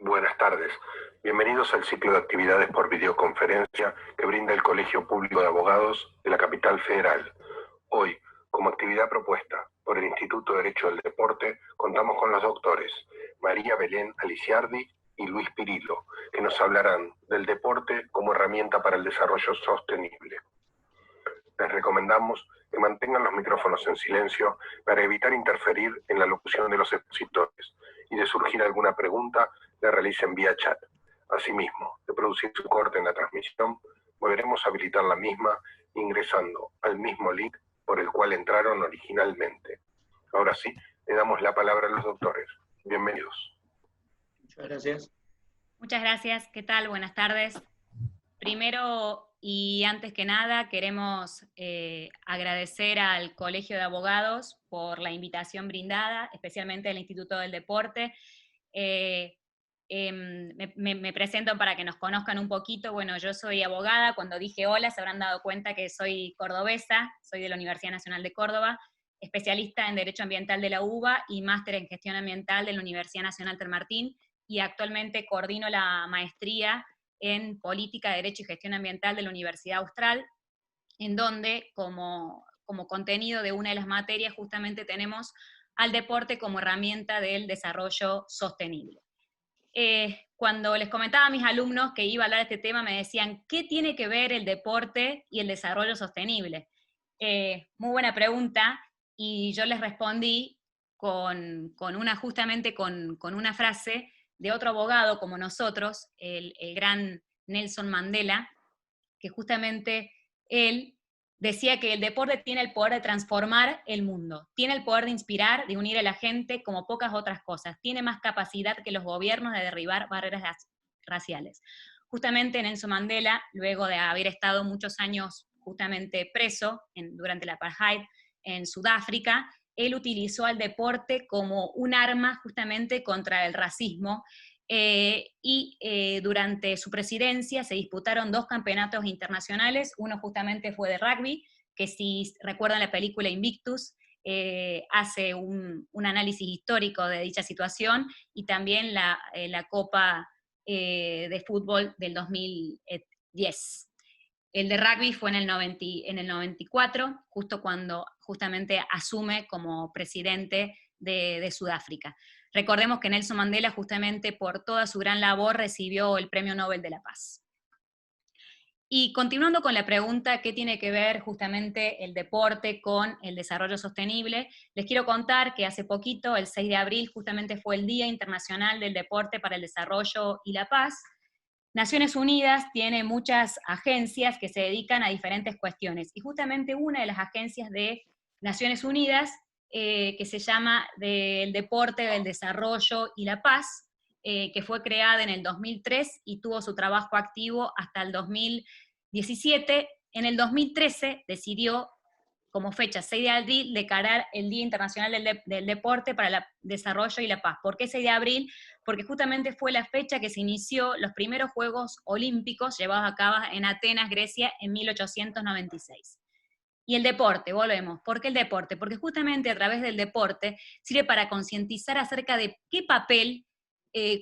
Buenas tardes. Bienvenidos al ciclo de actividades por videoconferencia que brinda el Colegio Público de Abogados de la Capital Federal. Hoy, como actividad propuesta por el Instituto de Derecho del Deporte, contamos con los doctores María Belén Aliciardi y Luis Pirillo, que nos hablarán del deporte como herramienta para el desarrollo sostenible. Les recomendamos que mantengan los micrófonos en silencio para evitar interferir en la locución de los expositores y de surgir alguna pregunta, la realicen vía chat. Asimismo, de producirse un corte en la transmisión, volveremos a habilitar la misma ingresando al mismo link por el cual entraron originalmente. Ahora sí, le damos la palabra a los doctores. Bienvenidos. Muchas gracias. Muchas gracias. ¿Qué tal? Buenas tardes. Primero y antes que nada, queremos agradecer al Colegio de Abogados por la invitación brindada, especialmente al Instituto del Deporte. Me presento para que nos conozcan un poquito. Bueno, yo soy abogada. Cuando dije hola se habrán dado cuenta que soy cordobesa, soy de la Universidad Nacional de Córdoba, especialista en Derecho Ambiental de la UBA y máster en Gestión Ambiental de la Universidad Nacional San Martín, y actualmente coordino la maestría en Política, Derecho y Gestión Ambiental de la Universidad Austral, en donde como contenido de una de las materias justamente tenemos al deporte como herramienta del desarrollo sostenible. Cuando les comentaba a mis alumnos que iba a hablar de este tema, me decían, ¿qué tiene que ver el deporte y el desarrollo sostenible? Muy buena pregunta, y yo les respondí justamente con una frase de otro abogado como nosotros, el gran Nelson Mandela, que justamente él decía que el deporte tiene el poder de transformar el mundo, tiene el poder de inspirar, de unir a la gente como pocas otras cosas, tiene más capacidad que los gobiernos de derribar barreras raciales. Justamente Nelson Mandela, luego de haber estado muchos años justamente preso durante la apartheid en Sudáfrica, él utilizó al deporte como un arma justamente contra el racismo, durante su presidencia se disputaron 2 campeonatos internacionales. Uno justamente fue de rugby, que si recuerdan la película Invictus, hace un análisis histórico de dicha situación, y también la Copa de Fútbol del 2010. El de rugby fue en el 94, justo cuando justamente asume como presidente de Sudáfrica. Recordemos que Nelson Mandela, justamente por toda su gran labor, recibió el Premio Nobel de la Paz. Y continuando con la pregunta, ¿qué tiene que ver justamente el deporte con el desarrollo sostenible? Les quiero contar que hace poquito, el 6 de abril, justamente fue el Día Internacional del Deporte para el Desarrollo y la Paz. Naciones Unidas tiene muchas agencias que se dedican a diferentes cuestiones, y justamente una de las agencias de Naciones Unidas, que se llama del Deporte, del Desarrollo y la Paz, que fue creada en el 2003 y tuvo su trabajo activo hasta el 2017, en el 2013 decidió, como fecha 6 de abril, declarar el Día Internacional del Deporte para el Desarrollo y la Paz. ¿Por qué 6 de abril? Porque justamente fue la fecha que se inició los primeros Juegos Olímpicos llevados a cabo en Atenas, Grecia, en 1896. Y el deporte, volvemos. ¿Por qué el deporte? Porque justamente a través del deporte sirve para concientizar acerca de qué papel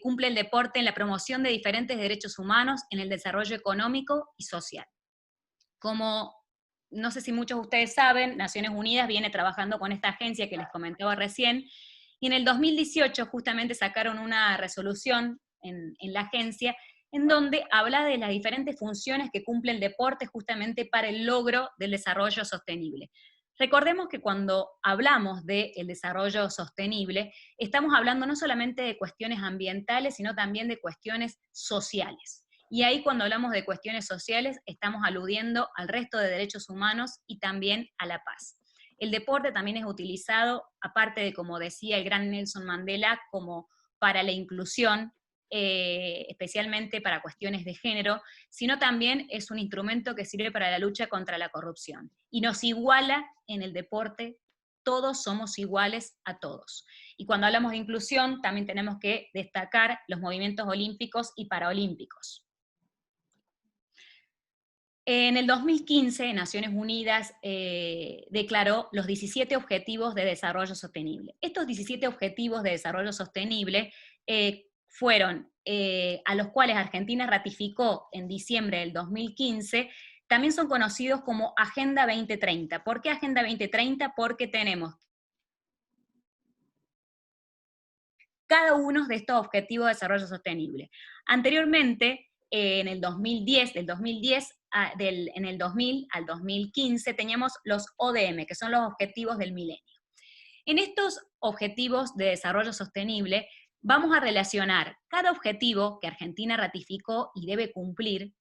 cumple el deporte en la promoción de diferentes derechos humanos, en el desarrollo económico y social. Como no sé si muchos de ustedes saben, Naciones Unidas viene trabajando con esta agencia que les comentaba recién, y en el 2018 justamente sacaron una resolución en la agencia en donde habla de las diferentes funciones que cumple el deporte justamente para el logro del desarrollo sostenible. Recordemos que cuando hablamos del desarrollo sostenible, estamos hablando no solamente de cuestiones ambientales, sino también de cuestiones sociales. Y ahí, cuando hablamos de cuestiones sociales, estamos aludiendo al resto de derechos humanos y también a la paz. El deporte también es utilizado, aparte de, como decía el gran Nelson Mandela, como para la inclusión, especialmente para cuestiones de género, sino también es un instrumento que sirve para la lucha contra la corrupción. Y nos iguala en el deporte, todos somos iguales a todos. Y cuando hablamos de inclusión, también tenemos que destacar los movimientos olímpicos y paraolímpicos. En el 2015, Naciones Unidas declaró los 17 Objetivos de Desarrollo Sostenible. Estos 17 Objetivos de Desarrollo Sostenible fueron, a los cuales Argentina ratificó en diciembre del 2015, también son conocidos como Agenda 2030. ¿Por qué Agenda 2030? Porque tenemos cada uno de estos objetivos de desarrollo sostenible. Anteriormente, en el 2010, en el 2000 al 2015, teníamos los ODM, que son los Objetivos del Milenio. En estos Objetivos de Desarrollo Sostenible, vamos a relacionar cada objetivo que Argentina ratificó y debe cumplir,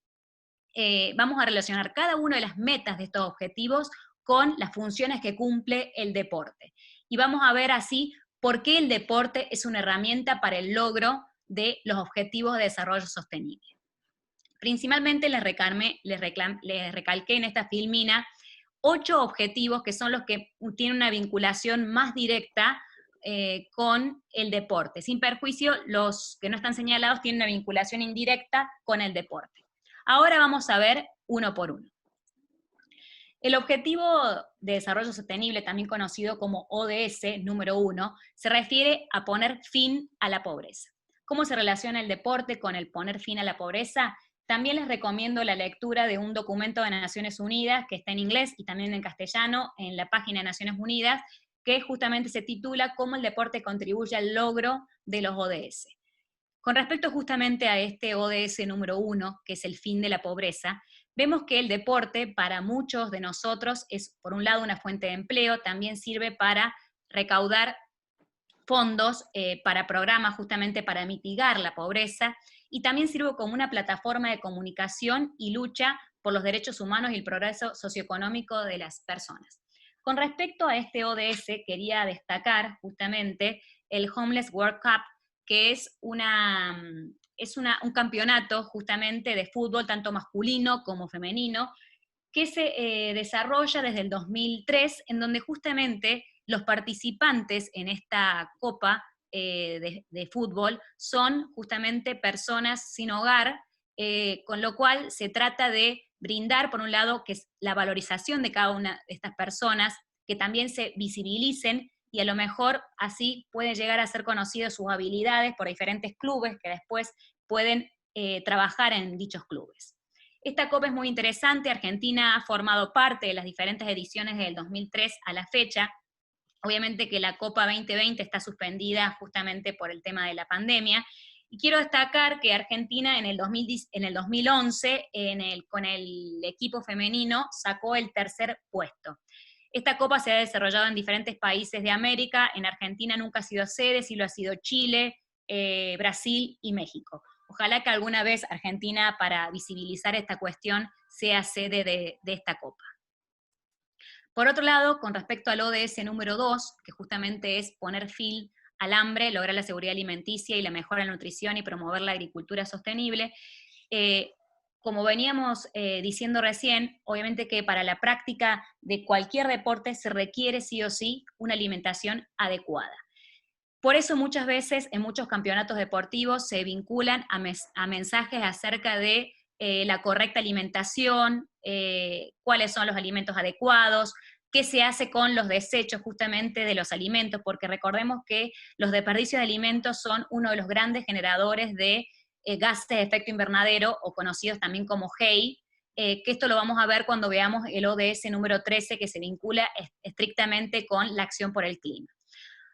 vamos a relacionar cada una de las metas de estos objetivos con las funciones que cumple el deporte. Y vamos a ver así por qué el deporte es una herramienta para el logro de los objetivos de desarrollo sostenible. Principalmente les recalqué en esta filmina 8 objetivos que son los que tienen una vinculación más directa con el deporte. Sin perjuicio, los que no están señalados tienen una vinculación indirecta con el deporte. Ahora vamos a ver uno por uno. El Objetivo de Desarrollo Sostenible, también conocido como ODS número 1, se refiere a poner fin a la pobreza. ¿Cómo se relaciona el deporte con el poner fin a la pobreza? También les recomiendo la lectura de un documento de Naciones Unidas, que está en inglés y también en castellano, en la página de Naciones Unidas, que justamente se titula Cómo el deporte contribuye al logro de los ODS. Con respecto justamente a este ODS número 1, que es el fin de la pobreza, vemos que el deporte para muchos de nosotros es, por un lado, una fuente de empleo, también sirve para recaudar fondos para programas justamente para mitigar la pobreza, y también sirve como una plataforma de comunicación y lucha por los derechos humanos y el progreso socioeconómico de las personas. Con respecto a este ODS, quería destacar justamente el Homeless World Cup, que es un campeonato justamente de fútbol, tanto masculino como femenino, que se desarrolla desde el 2003, en donde justamente los participantes en esta copa de fútbol son justamente personas sin hogar, con lo cual se trata de brindar, por un lado, que es la valorización de cada una de estas personas, que también se visibilicen, y a lo mejor así pueden llegar a ser conocidas sus habilidades por diferentes clubes que después pueden trabajar en dichos clubes. Esta copa es muy interesante. Argentina ha formado parte de las diferentes ediciones desde el 2003 a la fecha. Obviamente que la Copa 2020 está suspendida justamente por el tema de la pandemia. Y quiero destacar que Argentina en el 2011, con el equipo femenino, sacó el tercer puesto. Esta copa se ha desarrollado en diferentes países de América. En Argentina nunca ha sido sede, sí lo ha sido Chile, Brasil y México. Ojalá que alguna vez Argentina, para visibilizar esta cuestión, sea sede de esta copa. Por otro lado, con respecto al ODS número 2, que justamente es poner fin al hambre, lograr la seguridad alimenticia y la mejora de la nutrición y promover la agricultura sostenible, como veníamos diciendo recién, obviamente que para la práctica de cualquier deporte se requiere sí o sí una alimentación adecuada. Por eso muchas veces en muchos campeonatos deportivos se vinculan a mensajes acerca de la correcta alimentación, cuáles son los alimentos adecuados, qué se hace con los desechos justamente de los alimentos, porque recordemos que los desperdicios de alimentos son uno de los grandes generadores de gases de efecto invernadero, o conocidos también como GEI, que esto lo vamos a ver cuando veamos el ODS número 13, que se vincula estrictamente con la acción por el clima.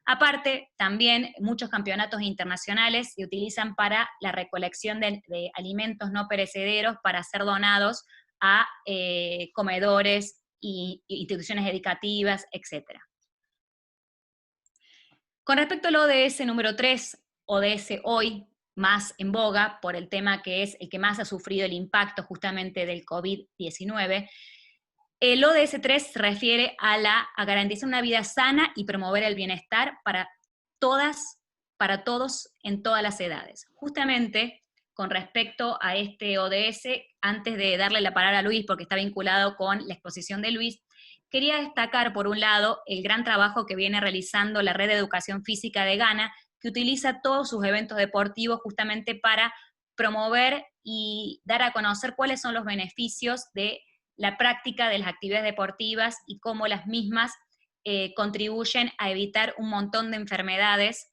Aparte, también muchos campeonatos internacionales se utilizan para la recolección de alimentos no perecederos para ser donados a comedores y instituciones educativas, etc. Con respecto al ODS número 3, ODS hoy, más en boga por el tema que es el que más ha sufrido el impacto justamente del COVID-19, el ODS 3 se refiere a garantizar una vida sana y promover el bienestar para todos en todas las edades. Justamente con respecto a este ODS, antes de darle la palabra a Luis, porque está vinculado con la exposición de Luis, quería destacar, por un lado, el gran trabajo que viene realizando la Red de Educación Física de Ghana, que utiliza todos sus eventos deportivos justamente para promover y dar a conocer cuáles son los beneficios de la práctica de las actividades deportivas y cómo las mismas contribuyen a evitar un montón de enfermedades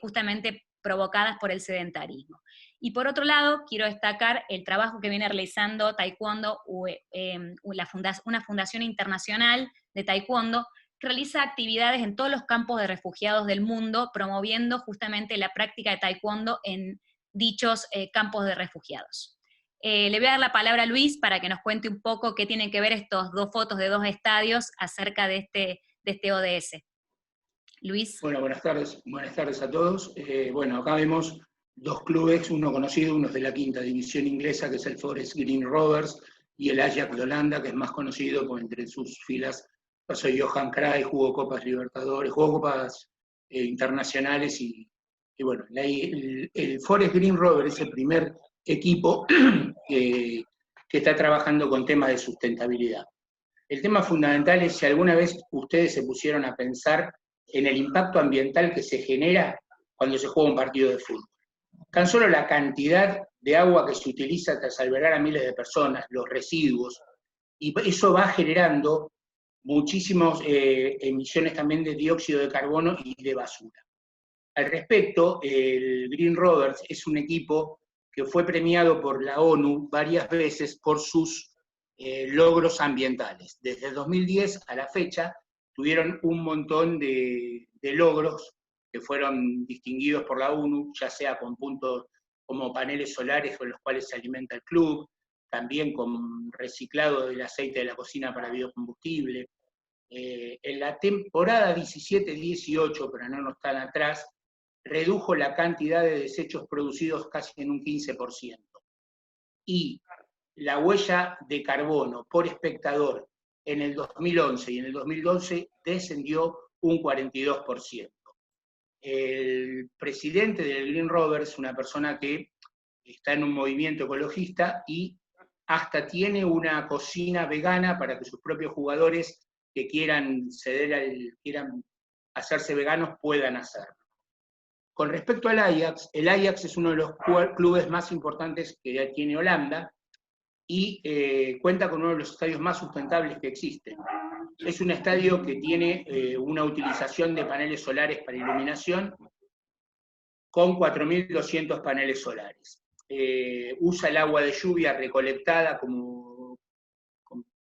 justamente provocadas por el sedentarismo. Y por otro lado, quiero destacar el trabajo que viene realizando Taekwondo, una fundación internacional de Taekwondo, que realiza actividades en todos los campos de refugiados del mundo, promoviendo justamente la práctica de Taekwondo en dichos campos de refugiados. Le voy a dar la palabra a Luis para que nos cuente un poco qué tienen que ver estas dos fotos de dos estadios acerca de este ODS. Luis. Bueno, buenas tardes a todos. Bueno, acá vemos dos clubes, uno conocido, uno es de la quinta división inglesa, que es el Forest Green Rovers, y el Ajax de Holanda, que es más conocido, pues entre sus filas pasó Johan Cruyff, jugó Copas Libertadores, jugó Copas internacionales, y bueno, el Forest Green Rovers es el primer equipo que está trabajando con temas de sustentabilidad. El tema fundamental es si alguna vez ustedes se pusieron a pensar en el impacto ambiental que se genera cuando se juega un partido de fútbol. Tan solo la cantidad de agua que se utiliza tras albergar a miles de personas, los residuos, y eso va generando muchísimas emisiones también de dióxido de carbono y de basura. Al respecto, el Green Rovers es un equipo que fue premiado por la ONU varias veces por sus logros ambientales. Desde el 2010 a la fecha tuvieron un montón de logros que fueron distinguidos por la ONU, ya sea con puntos como paneles solares con los cuales se alimenta el club, también con reciclado del aceite de la cocina para biocombustible. En la temporada 17-18, pero no nos tan atrás, redujo la cantidad de desechos producidos casi en un 15%. Y la huella de carbono por espectador en el 2011 y en el 2012 descendió un 42%. El presidente del Green Rovers es una persona que está en un movimiento ecologista y hasta tiene una cocina vegana para que sus propios jugadores que quieran hacerse veganos puedan hacerlo. Con respecto al Ajax, el Ajax es uno de los clubes más importantes que tiene Holanda y cuenta con uno de los estadios más sustentables que existen. Es un estadio que tiene una utilización de paneles solares para iluminación con 4.200 paneles solares. Usa el agua de lluvia recolectada como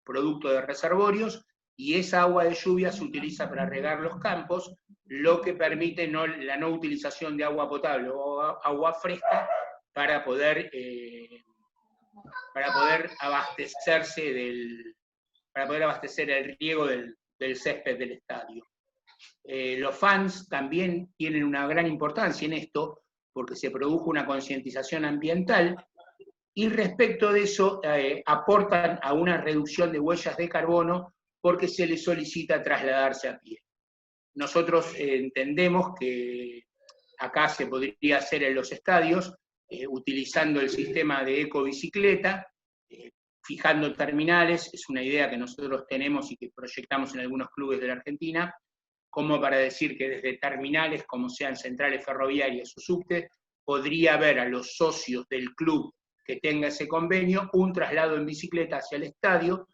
producto de reservorios y esa agua de lluvia se utiliza para regar los campos, lo que permite la no utilización de agua potable o agua fresca para poder abastecer el riego del césped del estadio. Los fans también tienen una gran importancia en esto, porque se produjo una concientización ambiental, y respecto de eso aportan a una reducción de huellas de carbono porque se les solicita trasladarse a pie. Nosotros entendemos que acá se podría hacer en los estadios, utilizando el sistema de ecobicicleta, fijando terminales, es una idea que nosotros tenemos y que proyectamos en algunos clubes de la Argentina, como para decir que desde terminales, como sean centrales ferroviarias o subte, podría haber a los socios del club que tenga ese convenio un traslado en bicicleta hacia el estadio.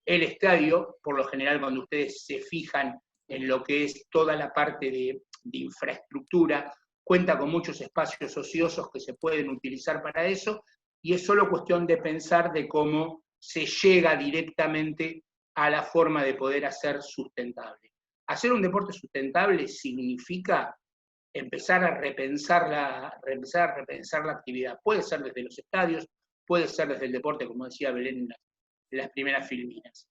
El estadio, por lo general, cuando ustedes se fijan en lo que es toda la parte de infraestructura, cuenta con muchos espacios ociosos que se pueden utilizar para eso, y es solo cuestión de pensar de cómo se llega directamente a la forma de poder hacer sustentable. Hacer un deporte sustentable significa empezar a repensar la actividad. Puede ser desde los estadios, puede ser desde el deporte, como decía Belén en las primeras filminas.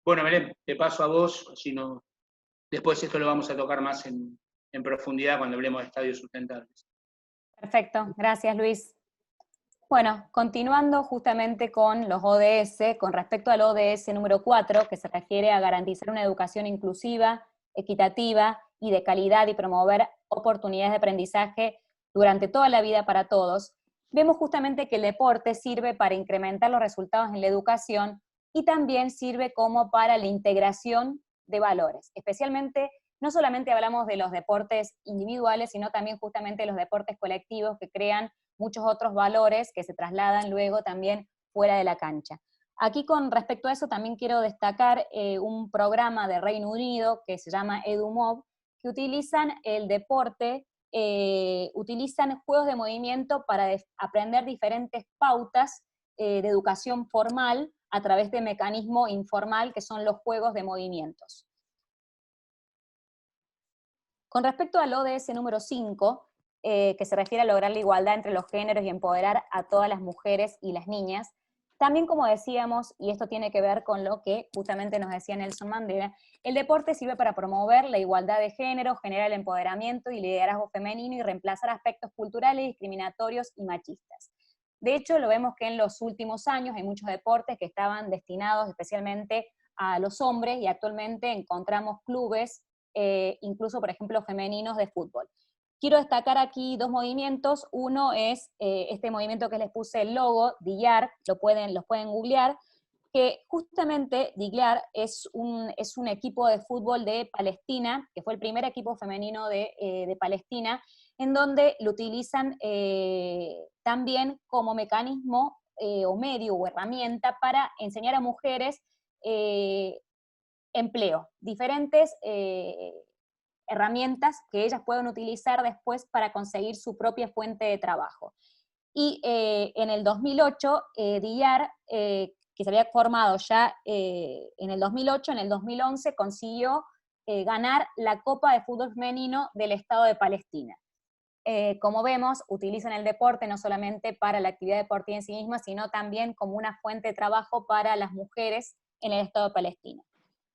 Bueno, Belén, te paso a vos, si no, después esto lo vamos a tocar más en profundidad cuando hablemos de estadios sustentables. Perfecto, gracias Luis. Bueno, continuando justamente con los ODS, con respecto al ODS número 4, que se refiere a garantizar una educación inclusiva, equitativa y de calidad y promover oportunidades de aprendizaje durante toda la vida para todos, vemos justamente que el deporte sirve para incrementar los resultados en la educación y también sirve como para la integración de valores. Especialmente, no solamente hablamos de los deportes individuales, sino también justamente de los deportes colectivos que crean muchos otros valores que se trasladan luego también fuera de la cancha. Aquí con respecto a eso también quiero destacar un programa de Reino Unido que se llama EduMob, que utilizan el deporte utilizan juegos de movimiento para aprender diferentes pautas de educación formal a través de mecanismo informal, que son los juegos de movimientos. Con respecto al ODS número 5, que se refiere a lograr la igualdad entre los géneros y empoderar a todas las mujeres y las niñas, también, como decíamos, y esto tiene que ver con lo que justamente nos decía Nelson Mandela, el deporte sirve para promover la igualdad de género, generar el empoderamiento y liderazgo femenino y reemplazar aspectos culturales discriminatorios y machistas. De hecho, lo vemos que en los últimos años hay muchos deportes que estaban destinados especialmente a los hombres y actualmente encontramos clubes, incluso, por ejemplo, femeninos de fútbol. Quiero destacar aquí dos movimientos. Uno es este movimiento que les puse el logo, DIGLAR, los pueden googlear, que justamente DIGLAR es un equipo de fútbol de Palestina, que fue el primer equipo femenino de Palestina, en donde lo utilizan también como mecanismo o medio o herramienta para enseñar a mujeres empleo, diferentes herramientas que ellas pueden utilizar después para conseguir su propia fuente de trabajo. Y en el 2008, DIGLAR, que se había formado ya en el 2008, en el 2011 consiguió ganar la Copa de Fútbol Femenino del Estado de Palestina. Como vemos, utilizan el deporte no solamente para la actividad deportiva en sí misma, sino también como una fuente de trabajo para las mujeres en el Estado de Palestina.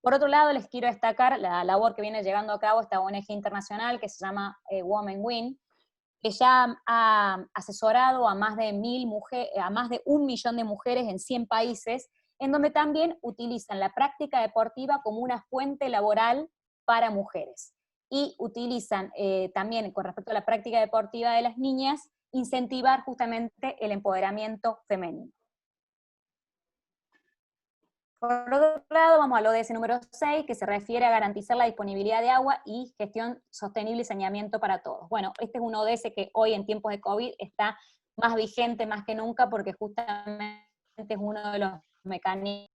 Por otro lado, les quiero destacar la labor que viene llevando a cabo esta ONG internacional que se llama Women Win, que ya ha asesorado a más de 1 millón de mujeres en 100 países, en donde también utilizan la práctica deportiva como una fuente laboral para mujeres. Y utilizan también, con respecto a la práctica deportiva de las niñas, incentivar justamente el empoderamiento femenino. Por otro lado, vamos al ODS número 6, que se refiere a garantizar la disponibilidad de agua y gestión sostenible y saneamiento para todos. Bueno, este es un ODS que hoy en tiempos de COVID está más vigente más que nunca porque justamente es uno de los mecanismos.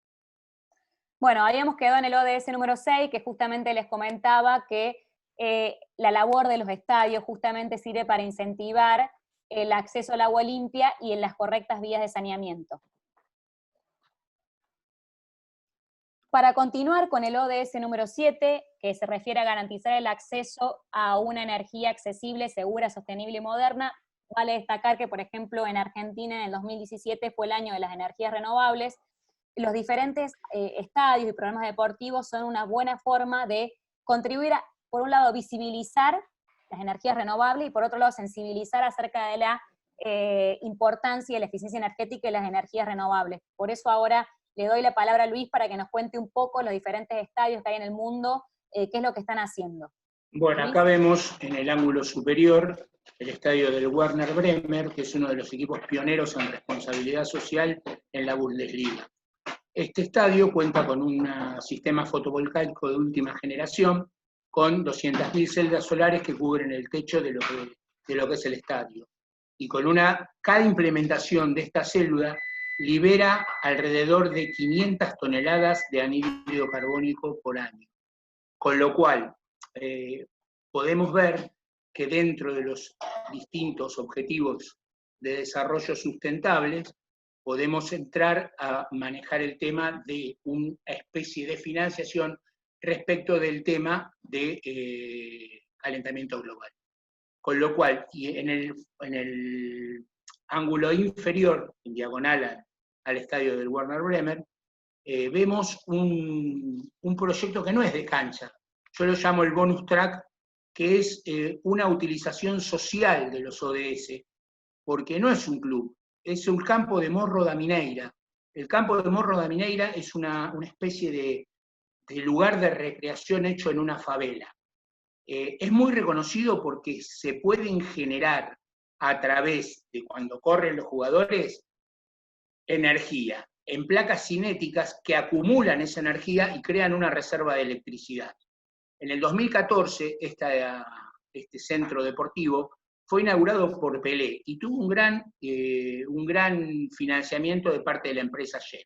Bueno, habíamos quedado en el ODS número 6, que justamente les comentaba que la labor de los estadios justamente sirve para incentivar el acceso al agua limpia y en las correctas vías de saneamiento. Para continuar con el ODS número 7, que se refiere a garantizar el acceso a una energía accesible, segura, sostenible y moderna, vale destacar que, por ejemplo, en Argentina en el 2017 fue el año de las energías renovables. Los diferentes estadios y programas deportivos son una buena forma de contribuir a, por un lado, visibilizar las energías renovables y por otro lado, sensibilizar acerca de la importancia y la eficiencia energética de las energías renovables. Por eso ahora le doy la palabra a Luis para que nos cuente un poco los diferentes estadios que hay en el mundo, qué es lo que están haciendo. Bueno, acá vemos en el ángulo superior el estadio del Werder Bremen, que es uno de los equipos pioneros en responsabilidad social en la Bundesliga. Este estadio cuenta con un sistema fotovoltaico de última generación, con 200.000 celdas solares que cubren el techo de lo que es el estadio. Y con cada implementación de esta célula libera alrededor de 500 toneladas de anhídrido carbónico por año. Con lo cual, podemos ver que dentro de los distintos objetivos de desarrollo sustentable, podemos entrar a manejar el tema de una especie de financiación respecto del tema de calentamiento global. Con lo cual, y en el ángulo inferior, en diagonal al estadio del Werder Bremen, vemos un proyecto que no es de cancha. Yo lo llamo el bonus track, que es una utilización social de los ODS, porque no es un club, es un campo de Morro da Mineira. El campo de Morro da Mineira es una especie de lugar de recreación hecho en una favela. Es muy reconocido porque se pueden generar a través de cuando corren los jugadores energía en placas cinéticas que acumulan esa energía y crean una reserva de electricidad. En el 2014, este centro deportivo fue inaugurado por Pelé y tuvo un gran financiamiento de parte de la empresa Shell.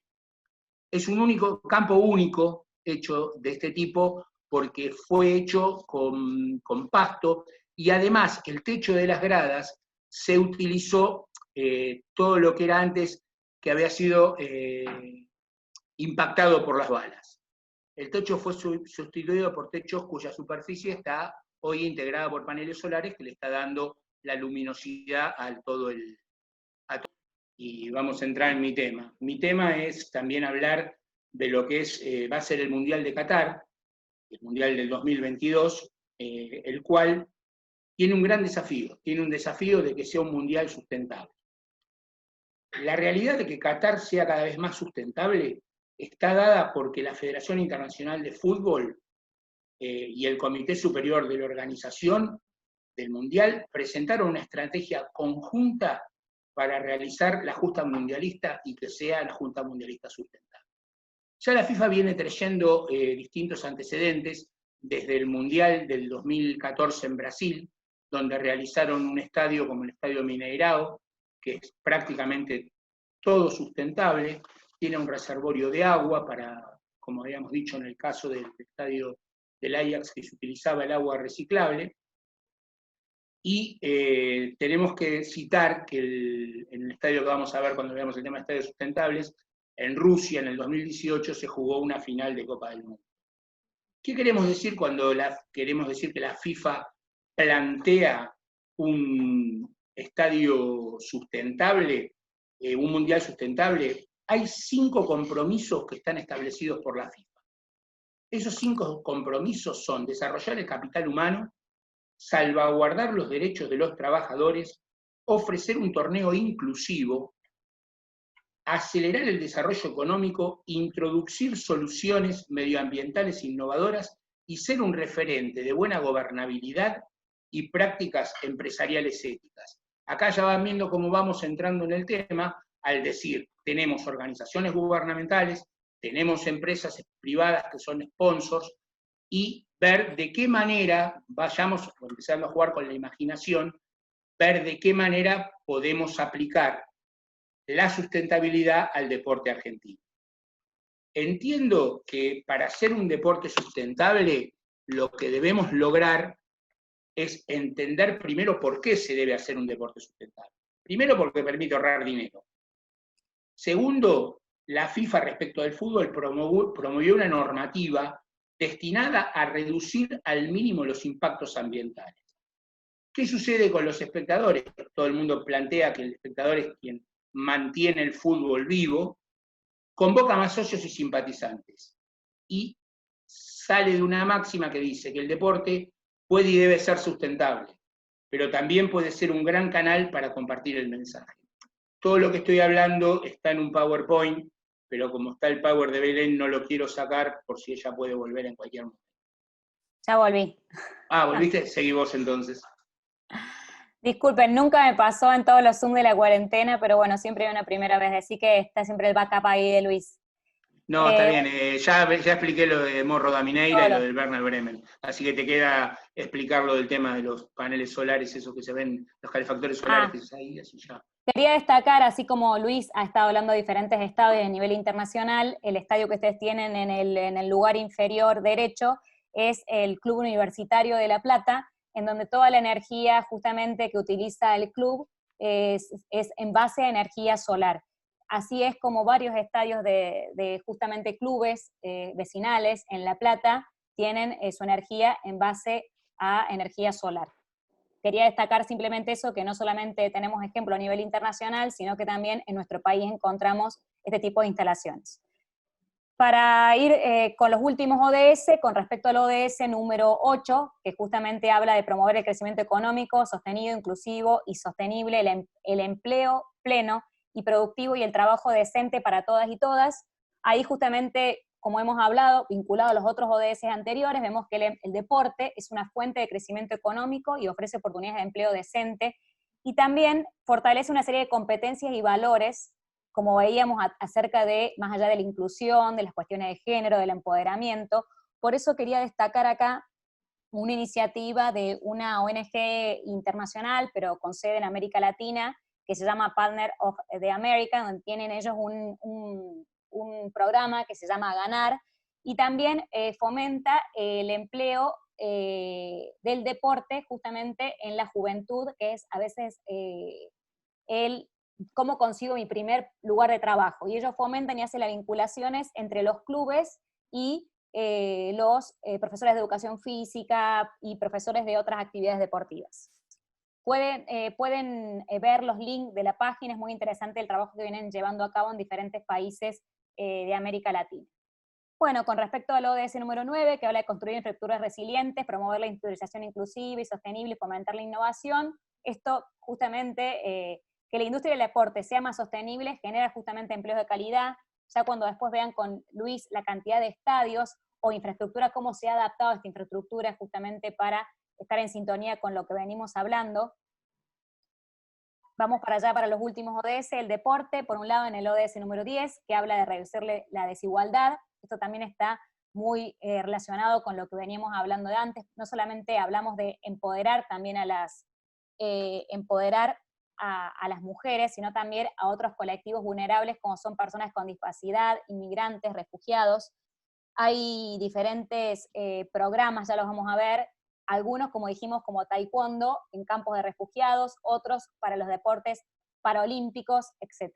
Es un campo único hecho de este tipo porque fue hecho con pasto y además el techo de las gradas se utilizó todo lo que era antes, que había sido impactado por las balas. El techo fue sustituido por techos cuya superficie está hoy integrada por paneles solares que le está dando la luminosidad a todo el... Y vamos a entrar en mi tema. Mi tema es también hablar de lo que va a ser el Mundial de Qatar, el Mundial del 2022, el cual tiene un gran desafío, tiene un desafío de que sea un Mundial sustentable. La realidad de que Qatar sea cada vez más sustentable está dada porque la Federación Internacional de Fútbol y el Comité Superior de la Organización del Mundial presentaron una estrategia conjunta para realizar la justa mundialista y que sea la justa mundialista sustentable. Ya la FIFA viene trayendo distintos antecedentes desde el Mundial del 2014 en Brasil, donde realizaron un estadio como el Estadio Mineirao, que es prácticamente todo sustentable, tiene un reservorio de agua para, como habíamos dicho en el caso del estadio del Ajax, que se utilizaba el agua reciclable, y tenemos que citar que en el estadio que vamos a ver cuando veamos el tema de estadios sustentables, en Rusia en el 2018 se jugó una final de Copa del Mundo. ¿Qué queremos decir cuando queremos decir que la FIFA plantea un estadio sustentable, un mundial sustentable? Hay 5 compromisos que están establecidos por la FIFA. Esos 5 compromisos son desarrollar el capital humano, salvaguardar los derechos de los trabajadores, ofrecer un torneo inclusivo, acelerar el desarrollo económico, introducir soluciones medioambientales innovadoras y ser un referente de buena gobernabilidad y prácticas empresariales éticas. Acá ya van viendo cómo vamos entrando en el tema, al decir, tenemos organizaciones gubernamentales, tenemos empresas privadas que son sponsors, y ver de qué manera, vayamos empezando a jugar con la imaginación, ver de qué manera podemos aplicar la sustentabilidad al deporte argentino. Entiendo que para hacer un deporte sustentable, lo que debemos lograr es entender primero por qué se debe hacer un deporte sustentable. Primero, porque permite ahorrar dinero. Segundo, la FIFA respecto del fútbol promovió una normativa destinada a reducir al mínimo los impactos ambientales. ¿Qué sucede con los espectadores? Todo el mundo plantea que el espectador es quien mantiene el fútbol vivo, convoca más socios y simpatizantes. Y sale de una máxima que dice que el deporte puede y debe ser sustentable, pero también puede ser un gran canal para compartir el mensaje. Todo lo que estoy hablando está en un PowerPoint, pero como está el Power de Belén, no lo quiero sacar por si ella puede volver en cualquier momento. Ya volví. Ah, ¿volviste? Seguí vos entonces. Disculpen, nunca me pasó en todos los Zoom de la cuarentena, pero bueno, siempre hay una primera vez, así que está siempre el backup ahí de Luis. No, está bien, ya expliqué lo de Morro da Mineira y lo del Werner Bremen, así que te queda explicar lo del tema de los paneles solares, esos que se ven, los calefactores solares que se ahí, así ya. Quería destacar, así como Luis ha estado hablando de diferentes estadios a nivel internacional, el estadio que ustedes tienen en el lugar inferior derecho es el Club Universitario de La Plata, en donde toda la energía justamente que utiliza el club es en base a energía solar. Así es como varios estadios de justamente clubes vecinales en La Plata tienen su energía en base a energía solar. Quería destacar simplemente eso, que no solamente tenemos ejemplo a nivel internacional, sino que también en nuestro país encontramos este tipo de instalaciones. Para ir con los últimos ODS, con respecto al ODS número 8, que justamente habla de promover el crecimiento económico, sostenido, inclusivo y sostenible, el empleo pleno y productivo y el trabajo decente para todas y todas. Ahí justamente, como hemos hablado, vinculado a los otros ODS anteriores, vemos que el deporte es una fuente de crecimiento económico y ofrece oportunidades de empleo decente, y también fortalece una serie de competencias y valores, como veíamos acerca de, más allá de la inclusión, de las cuestiones de género, del empoderamiento. Por eso quería destacar acá una iniciativa de una ONG internacional, pero con sede en América Latina, que se llama Partner of the America, donde tienen ellos un programa que se llama Ganar, y también fomenta el empleo del deporte justamente en la juventud, que es a veces el cómo consigo mi primer lugar de trabajo. Y ellos fomentan y hacen las vinculaciones entre los clubes y los profesores de educación física y profesores de otras actividades deportivas. Pueden ver los links de la página, es muy interesante el trabajo que vienen llevando a cabo en diferentes países de América Latina. Bueno, con respecto al ODS número 9, que habla de construir infraestructuras resilientes, promover la industrialización inclusiva y sostenible y fomentar la innovación, esto justamente, que la industria del deporte sea más sostenible, genera justamente empleos de calidad. Ya cuando después vean con Luis la cantidad de estadios o infraestructura, cómo se ha adaptado esta infraestructura justamente para estar en sintonía con lo que venimos hablando. Vamos para allá, para los últimos ODS, el deporte, por un lado en el ODS número 10, que habla de reducir la desigualdad. Esto también está muy relacionado con lo que veníamos hablando de antes. No solamente hablamos de empoderar también a las mujeres, sino también a otros colectivos vulnerables como son personas con discapacidad, inmigrantes, refugiados. Hay diferentes programas, ya los vamos a ver, algunos, como dijimos, como taekwondo, en campos de refugiados, otros para los deportes paralímpicos, etc.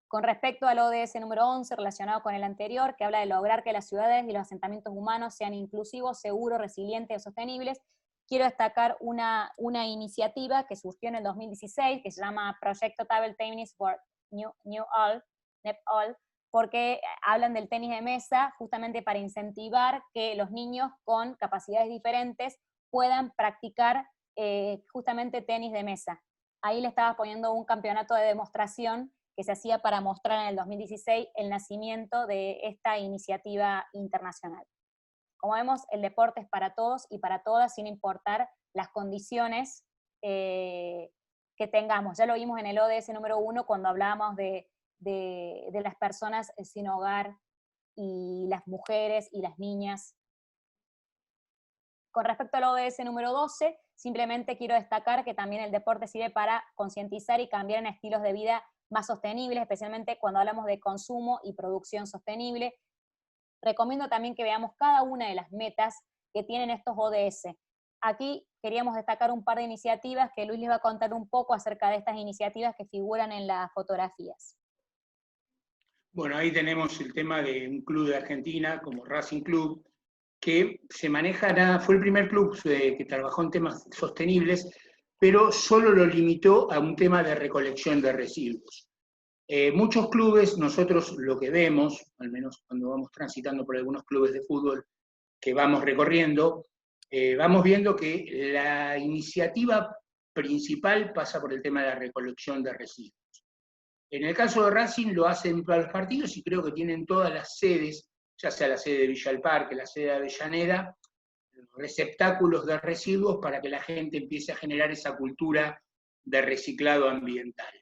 Con respecto al ODS número 11, relacionado con el anterior, que habla de lograr que las ciudades y los asentamientos humanos sean inclusivos, seguros, resilientes y sostenibles, quiero destacar una iniciativa que surgió en el 2016, que se llama Proyecto Table Tennis for Nepal, porque hablan del tenis de mesa justamente para incentivar que los niños con capacidades diferentes puedan practicar justamente tenis de mesa. Ahí le estaba poniendo un campeonato de demostración que se hacía para mostrar en el 2016 el nacimiento de esta iniciativa internacional. Como vemos, el deporte es para todos y para todas, sin importar las condiciones que tengamos. Ya lo vimos en el ODS número 1 cuando hablábamos de las personas sin hogar y las mujeres y las niñas. Con respecto al ODS número 12, simplemente quiero destacar que también el deporte sirve para concientizar y cambiar en estilos de vida más sostenibles, especialmente cuando hablamos de consumo y producción sostenible. Recomiendo también que veamos cada una de las metas que tienen estos ODS. Aquí queríamos destacar un par de iniciativas que Luis les va a contar un poco acerca de estas iniciativas que figuran en las fotografías. Bueno, ahí tenemos el tema de un club de Argentina, como Racing Club, que se maneja, fue el primer club que trabajó en temas sostenibles, pero solo lo limitó a un tema de recolección de residuos. Muchos clubes, nosotros lo que vemos, al menos cuando vamos transitando por algunos clubes de fútbol que vamos recorriendo, vamos viendo que la iniciativa principal pasa por el tema de la recolección de residuos. En el caso de Racing lo hacen para los partidos y creo que tienen todas las sedes, ya sea la sede de Villa del Parque, la sede de Avellaneda, receptáculos de residuos para que la gente empiece a generar esa cultura de reciclado ambiental.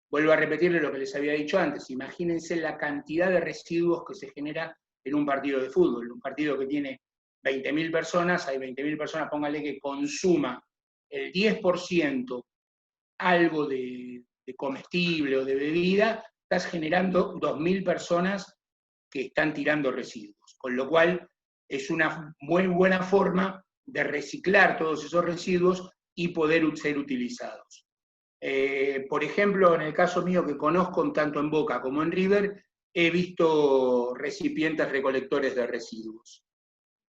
Vuelvo a repetirle lo que les había dicho antes, imagínense la cantidad de residuos que se genera en un partido de fútbol, un partido que tiene 20.000 personas, hay 20.000 personas, póngale que consuma el 10% algo de comestible o de bebida, estás generando 2.000 personas que están tirando residuos, con lo cual es una muy buena forma de reciclar todos esos residuos y poder ser utilizados. Por ejemplo, en el caso mío que conozco tanto en Boca como en River, he visto recipientes recolectores de residuos.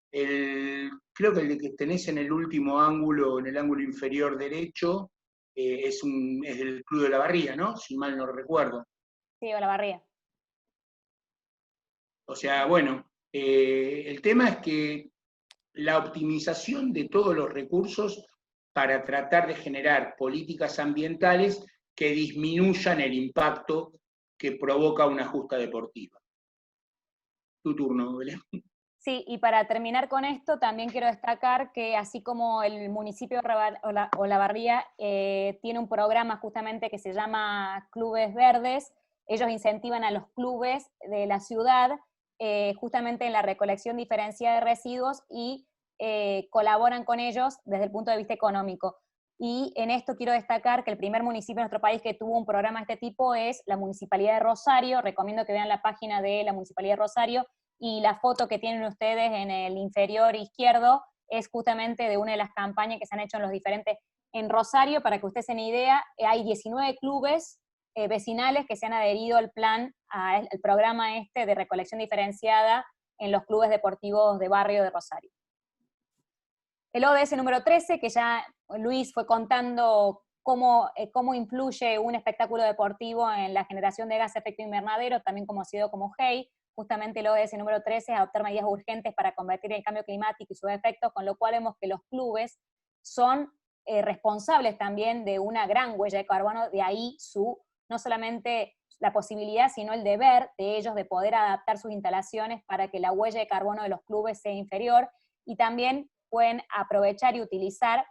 Creo que el que tenés en el último ángulo, en el ángulo inferior derecho, es el Club de la Barría, ¿no? Si mal no recuerdo. Sí, o la Barría. O sea, bueno, el tema es que la optimización de todos los recursos para tratar de generar políticas ambientales que disminuyan el impacto que provoca una justa deportiva. Tu turno, Belén. Sí, y para terminar con esto, también quiero destacar que así como el municipio de Olavarría tiene un programa justamente que se llama Clubes Verdes, ellos incentivan a los clubes de la ciudad justamente en la recolección diferenciada de residuos y colaboran con ellos desde el punto de vista económico. Y en esto quiero destacar que el primer municipio de nuestro país que tuvo un programa de este tipo es la Municipalidad de Rosario. Recomiendo que vean la página de la Municipalidad de Rosario, y la foto que tienen ustedes en el inferior izquierdo es justamente de una de las campañas que se han hecho en los diferentes, en Rosario, para que ustedes se den idea, hay 19 clubes vecinales que se han adherido al plan, al programa este de recolección diferenciada en los clubes deportivos de barrio de Rosario. El ODS número 13, que ya Luis fue contando cómo influye un espectáculo deportivo en la generación de gas de efecto invernadero, también conocido como GEI. Justamente el ODS número 13 es adoptar medidas urgentes para combatir el cambio climático y sus efectos, con lo cual vemos que los clubes son responsables también de una gran huella de carbono, de ahí no solamente la posibilidad, sino el deber de ellos de poder adaptar sus instalaciones para que la huella de carbono de los clubes sea inferior, y también pueden aprovechar y utilizar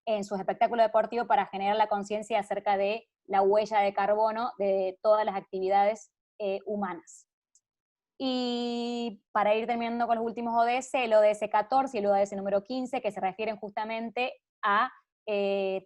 en sus espectáculos deportivos para generar la conciencia acerca de la huella de carbono de todas las actividades humanas. Y para ir terminando con los últimos ODS, el ODS 14 y el ODS número 15, que se refieren justamente a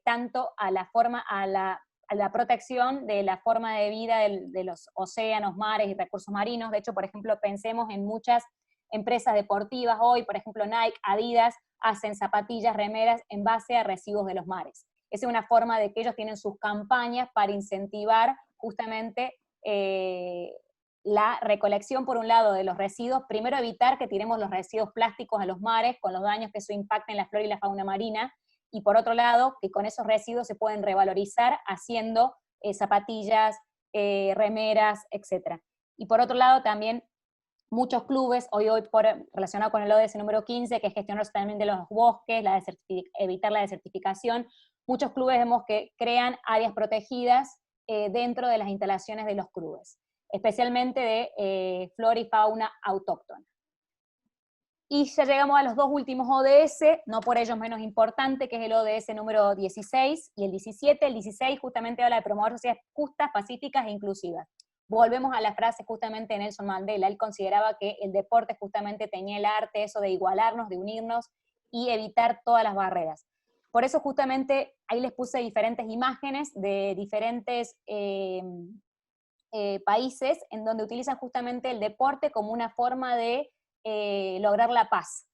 tanto a la protección de la forma de vida de los océanos, mares y recursos marinos. De hecho, por ejemplo, pensemos en muchas empresas deportivas hoy, por ejemplo Nike, Adidas, hacen zapatillas, remeras en base a residuos de los mares. Esa es una forma de que ellos tienen sus campañas para incentivar justamente la recolección, por un lado, de los residuos, primero evitar que tiremos los residuos plásticos a los mares, con los daños que eso impacta en la flora y la fauna marina, y por otro lado, que con esos residuos se pueden revalorizar haciendo zapatillas, remeras, etc. Y por otro lado también, muchos clubes, hoy relacionado con el ODS número 15, que es gestionar también de los bosques, evitar la desertificación, muchos clubes vemos que crean áreas protegidas dentro de las instalaciones de los clubes, especialmente de flora y fauna autóctona. Y ya llegamos a los dos últimos ODS, no por ellos menos importante, que es el ODS número 16 y el 17. El 16 justamente habla de promover sociedades justas, pacíficas e inclusivas. Volvemos a la frase justamente de Nelson Mandela. Él consideraba que el deporte justamente tenía el arte, eso de igualarnos, de unirnos y evitar todas las barreras. Por eso justamente ahí les puse diferentes imágenes de diferentes países en donde utilizan justamente el deporte como una forma de lograr la paz.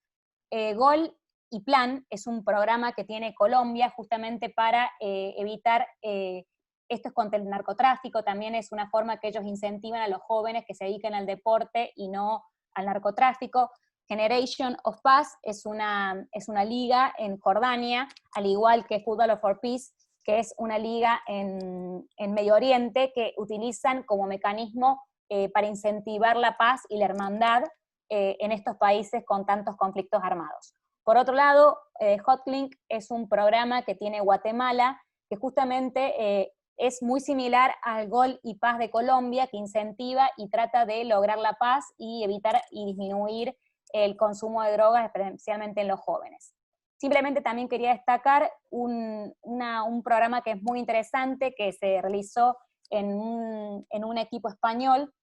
Gol y Plan es un programa que tiene Colombia justamente para evitar, esto es contra el narcotráfico, también es una forma que ellos incentivan a los jóvenes que se dediquen al deporte y no al narcotráfico. Generation of Paz es una liga en Jordania, al igual que Football for Peace, que es una liga en Medio Oriente que utilizan como mecanismo para incentivar la paz y la hermandad en estos países con tantos conflictos armados. Por otro lado, Hotlink es un programa que tiene Guatemala, que justamente es muy similar al Gol y Paz de Colombia, que incentiva y trata de lograr la paz y evitar y disminuir el consumo de drogas, especialmente en los jóvenes. Simplemente también quería destacar un programa que es muy interesante, que se realizó en un equipo español,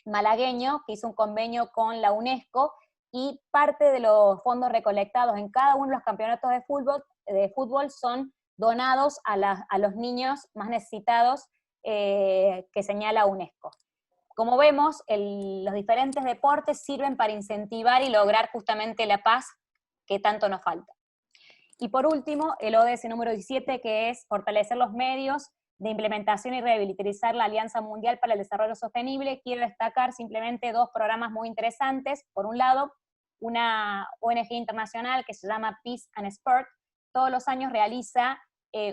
malagueño, que hizo un convenio con la UNESCO, y parte de los fondos recolectados en cada uno de los campeonatos de fútbol son donados a los niños más necesitados que señala UNESCO. Como vemos, los diferentes deportes sirven para incentivar y lograr justamente la paz que tanto nos falta. Y por último, el ODS número 17, que es fortalecer los medios de implementación y revitalizar la Alianza Mundial para el Desarrollo Sostenible. Quiero destacar simplemente dos programas muy interesantes. Por un lado, una ONG internacional que se llama Peace and Sport, todos los años realiza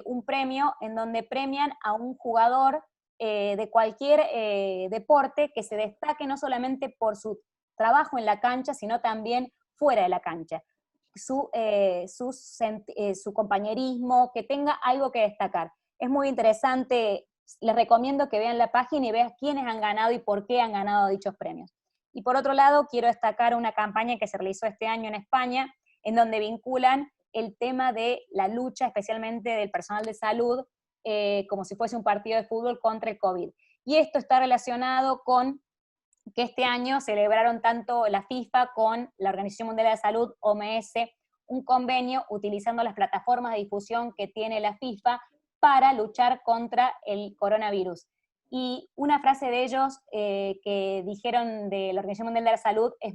un premio en donde premian a un jugador de cualquier deporte que se destaque no solamente por su trabajo en la cancha, sino también fuera de la cancha. Su compañerismo, que tenga algo que destacar. Es muy interesante, les recomiendo que vean la página y vean quiénes han ganado y por qué han ganado dichos premios. Y por otro lado, quiero destacar una campaña que se realizó este año en España, en donde vinculan el tema de la lucha, especialmente del personal de salud, como si fuese un partido de fútbol contra el COVID. Y esto está relacionado con que este año celebraron tanto la FIFA con la Organización Mundial de la Salud, OMS, un convenio utilizando las plataformas de difusión que tiene la FIFA para luchar contra el coronavirus. Y una frase de ellos que dijeron de la Organización Mundial de la Salud es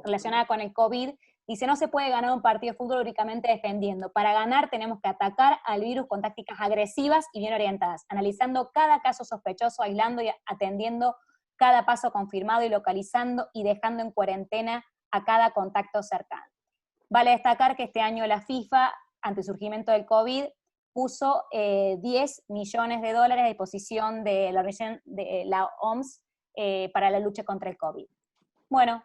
relacionada con el COVID, Dice, no se puede ganar un partido de fútbol únicamente defendiendo. Para ganar tenemos que atacar al virus con tácticas agresivas y bien orientadas, analizando cada caso sospechoso, aislando y atendiendo cada paso confirmado y localizando y dejando en cuarentena a cada contacto cercano. Vale destacar que este año la FIFA, ante el surgimiento del COVID, puso 10 millones de dólares a disposición de la OMS para la lucha contra el COVID. Bueno,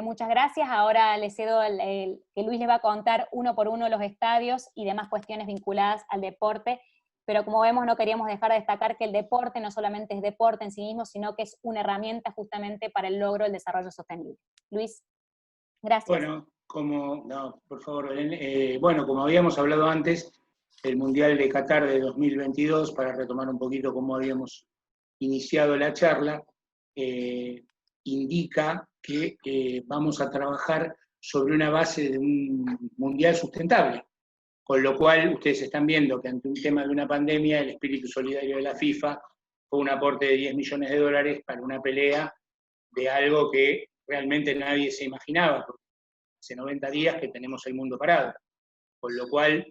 muchas gracias. Ahora le cedo que Luis les va a contar uno por uno los estadios y demás cuestiones vinculadas al deporte, pero como vemos no queríamos dejar de destacar que el deporte no solamente es deporte en sí mismo, sino que es una herramienta justamente para el logro del desarrollo sostenible. Luis, gracias. Bueno, por favor, Belén. Bueno, como habíamos hablado antes, el Mundial de Qatar de 2022, para retomar un poquito cómo habíamos iniciado la charla, indica que vamos a trabajar sobre una base de un mundial sustentable, con lo cual ustedes están viendo que ante un tema de una pandemia, el espíritu solidario de la FIFA fue un aporte de 10 millones de dólares para una pelea de algo que realmente nadie se imaginaba, porque hace 90 días que tenemos el mundo parado, con lo cual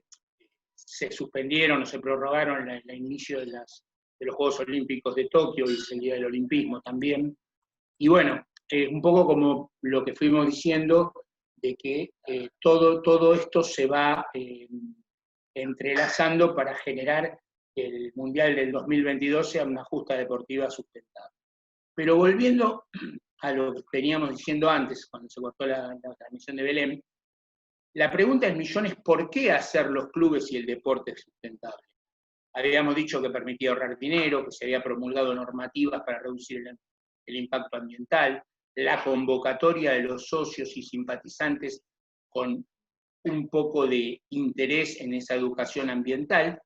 se suspendieron o se prorrogaron el inicio de los Juegos Olímpicos de Tokio, y el Día del Olimpismo también. Y bueno, un poco como lo que fuimos diciendo, de que todo esto se va entrelazando para generar que el Mundial del 2022 sea una justa deportiva sustentable. Pero volviendo a lo que veníamos diciendo antes, cuando se cortó la transmisión de Belén, la pregunta del millón es ¿por qué hacer los clubes y el deporte sustentable? Habíamos dicho que permitía ahorrar dinero, que se había promulgado normativas para reducir el impacto ambiental, la convocatoria de los socios y simpatizantes con un poco de interés en esa educación ambiental,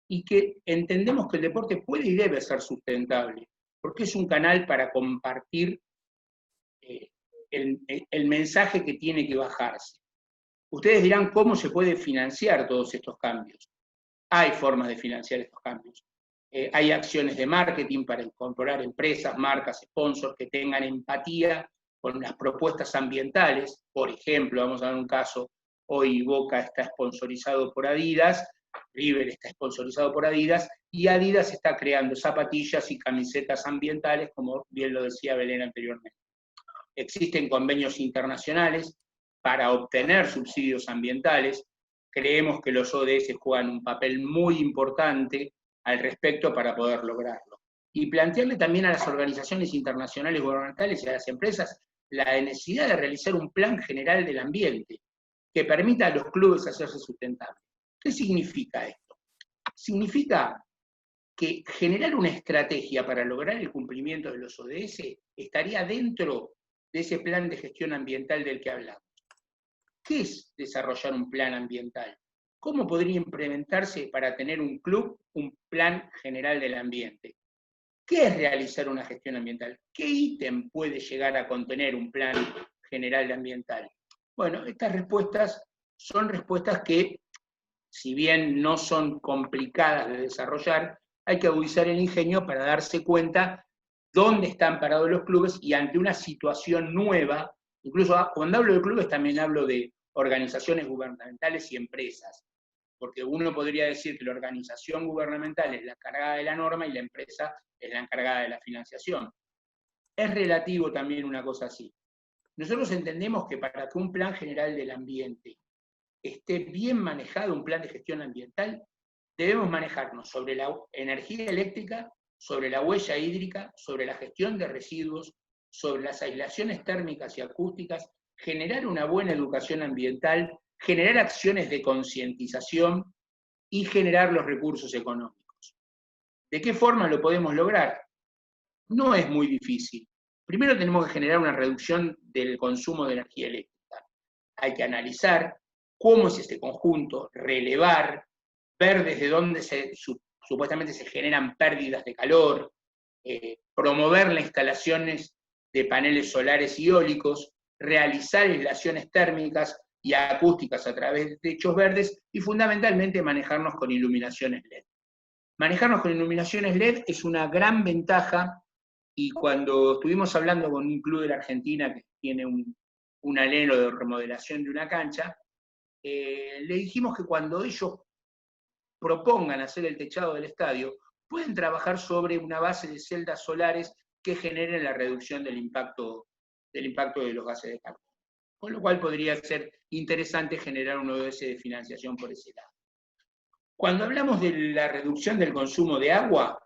y que entendemos que el deporte puede y debe ser sustentable, porque es un canal para compartir el mensaje que tiene que bajarse. Ustedes dirán cómo se puede financiar todos estos cambios. Hay formas de financiar estos cambios. Hay acciones de marketing para incorporar empresas, marcas, sponsors que tengan empatía con las propuestas ambientales. Por ejemplo, vamos a dar un caso, hoy Boca está sponsorizado por Adidas, River está sponsorizado por Adidas, y Adidas está creando zapatillas y camisetas ambientales, como bien lo decía Belén anteriormente. Existen convenios internacionales para obtener subsidios ambientales. Creemos que los ODS juegan un papel muy importante al respecto para poder lograrlo. Y plantearle también a las organizaciones internacionales gubernamentales y a las empresas la necesidad de realizar un plan general del ambiente que permita a los clubes hacerse sustentables. ¿Qué significa esto? Significa que generar una estrategia para lograr el cumplimiento de los ODS estaría dentro de ese plan de gestión ambiental del que hablamos. ¿Qué es desarrollar un plan ambiental? ¿Cómo podría implementarse para tener un club un plan general del ambiente? ¿Qué es realizar una gestión ambiental? ¿Qué ítem puede llegar a contener un plan general ambiental? Bueno, estas respuestas son respuestas que, si bien no son complicadas de desarrollar, hay que agudizar el ingenio para darse cuenta dónde están parados los clubes y ante una situación nueva. Incluso cuando hablo de clubes también hablo de organizaciones gubernamentales y empresas, porque uno podría decir que la organización gubernamental es la encargada de la norma y la empresa es la encargada de la financiación. Es relativo también una cosa así. Nosotros entendemos que para que un plan general del ambiente esté bien manejado, un plan de gestión ambiental, debemos manejarnos sobre la energía eléctrica, sobre la huella hídrica, sobre la gestión de residuos, sobre las aislaciones térmicas y acústicas, generar una buena educación ambiental, generar acciones de concientización y generar los recursos económicos. ¿De qué forma lo podemos lograr? No es muy difícil. Primero tenemos que generar una reducción del consumo de energía eléctrica. Hay que analizar cómo es este conjunto, relevar, ver desde dónde supuestamente se generan pérdidas de calor, promover las instalaciones de paneles solares y eólicos, realizar aislaciones térmicas y acústicas a través de techos verdes y fundamentalmente manejarnos con iluminaciones LED. Manejarnos con iluminaciones LED es una gran ventaja, y cuando estuvimos hablando con un club de la Argentina que tiene un un anhelo de remodelación de una cancha, le dijimos que cuando ellos propongan hacer el techado del estadio, pueden trabajar sobre una base de celdas solares que generen la reducción del impacto de los gases de carbono. Con lo cual podría ser interesante generar un ODS de financiación por ese lado. Cuando hablamos de la reducción del consumo de agua,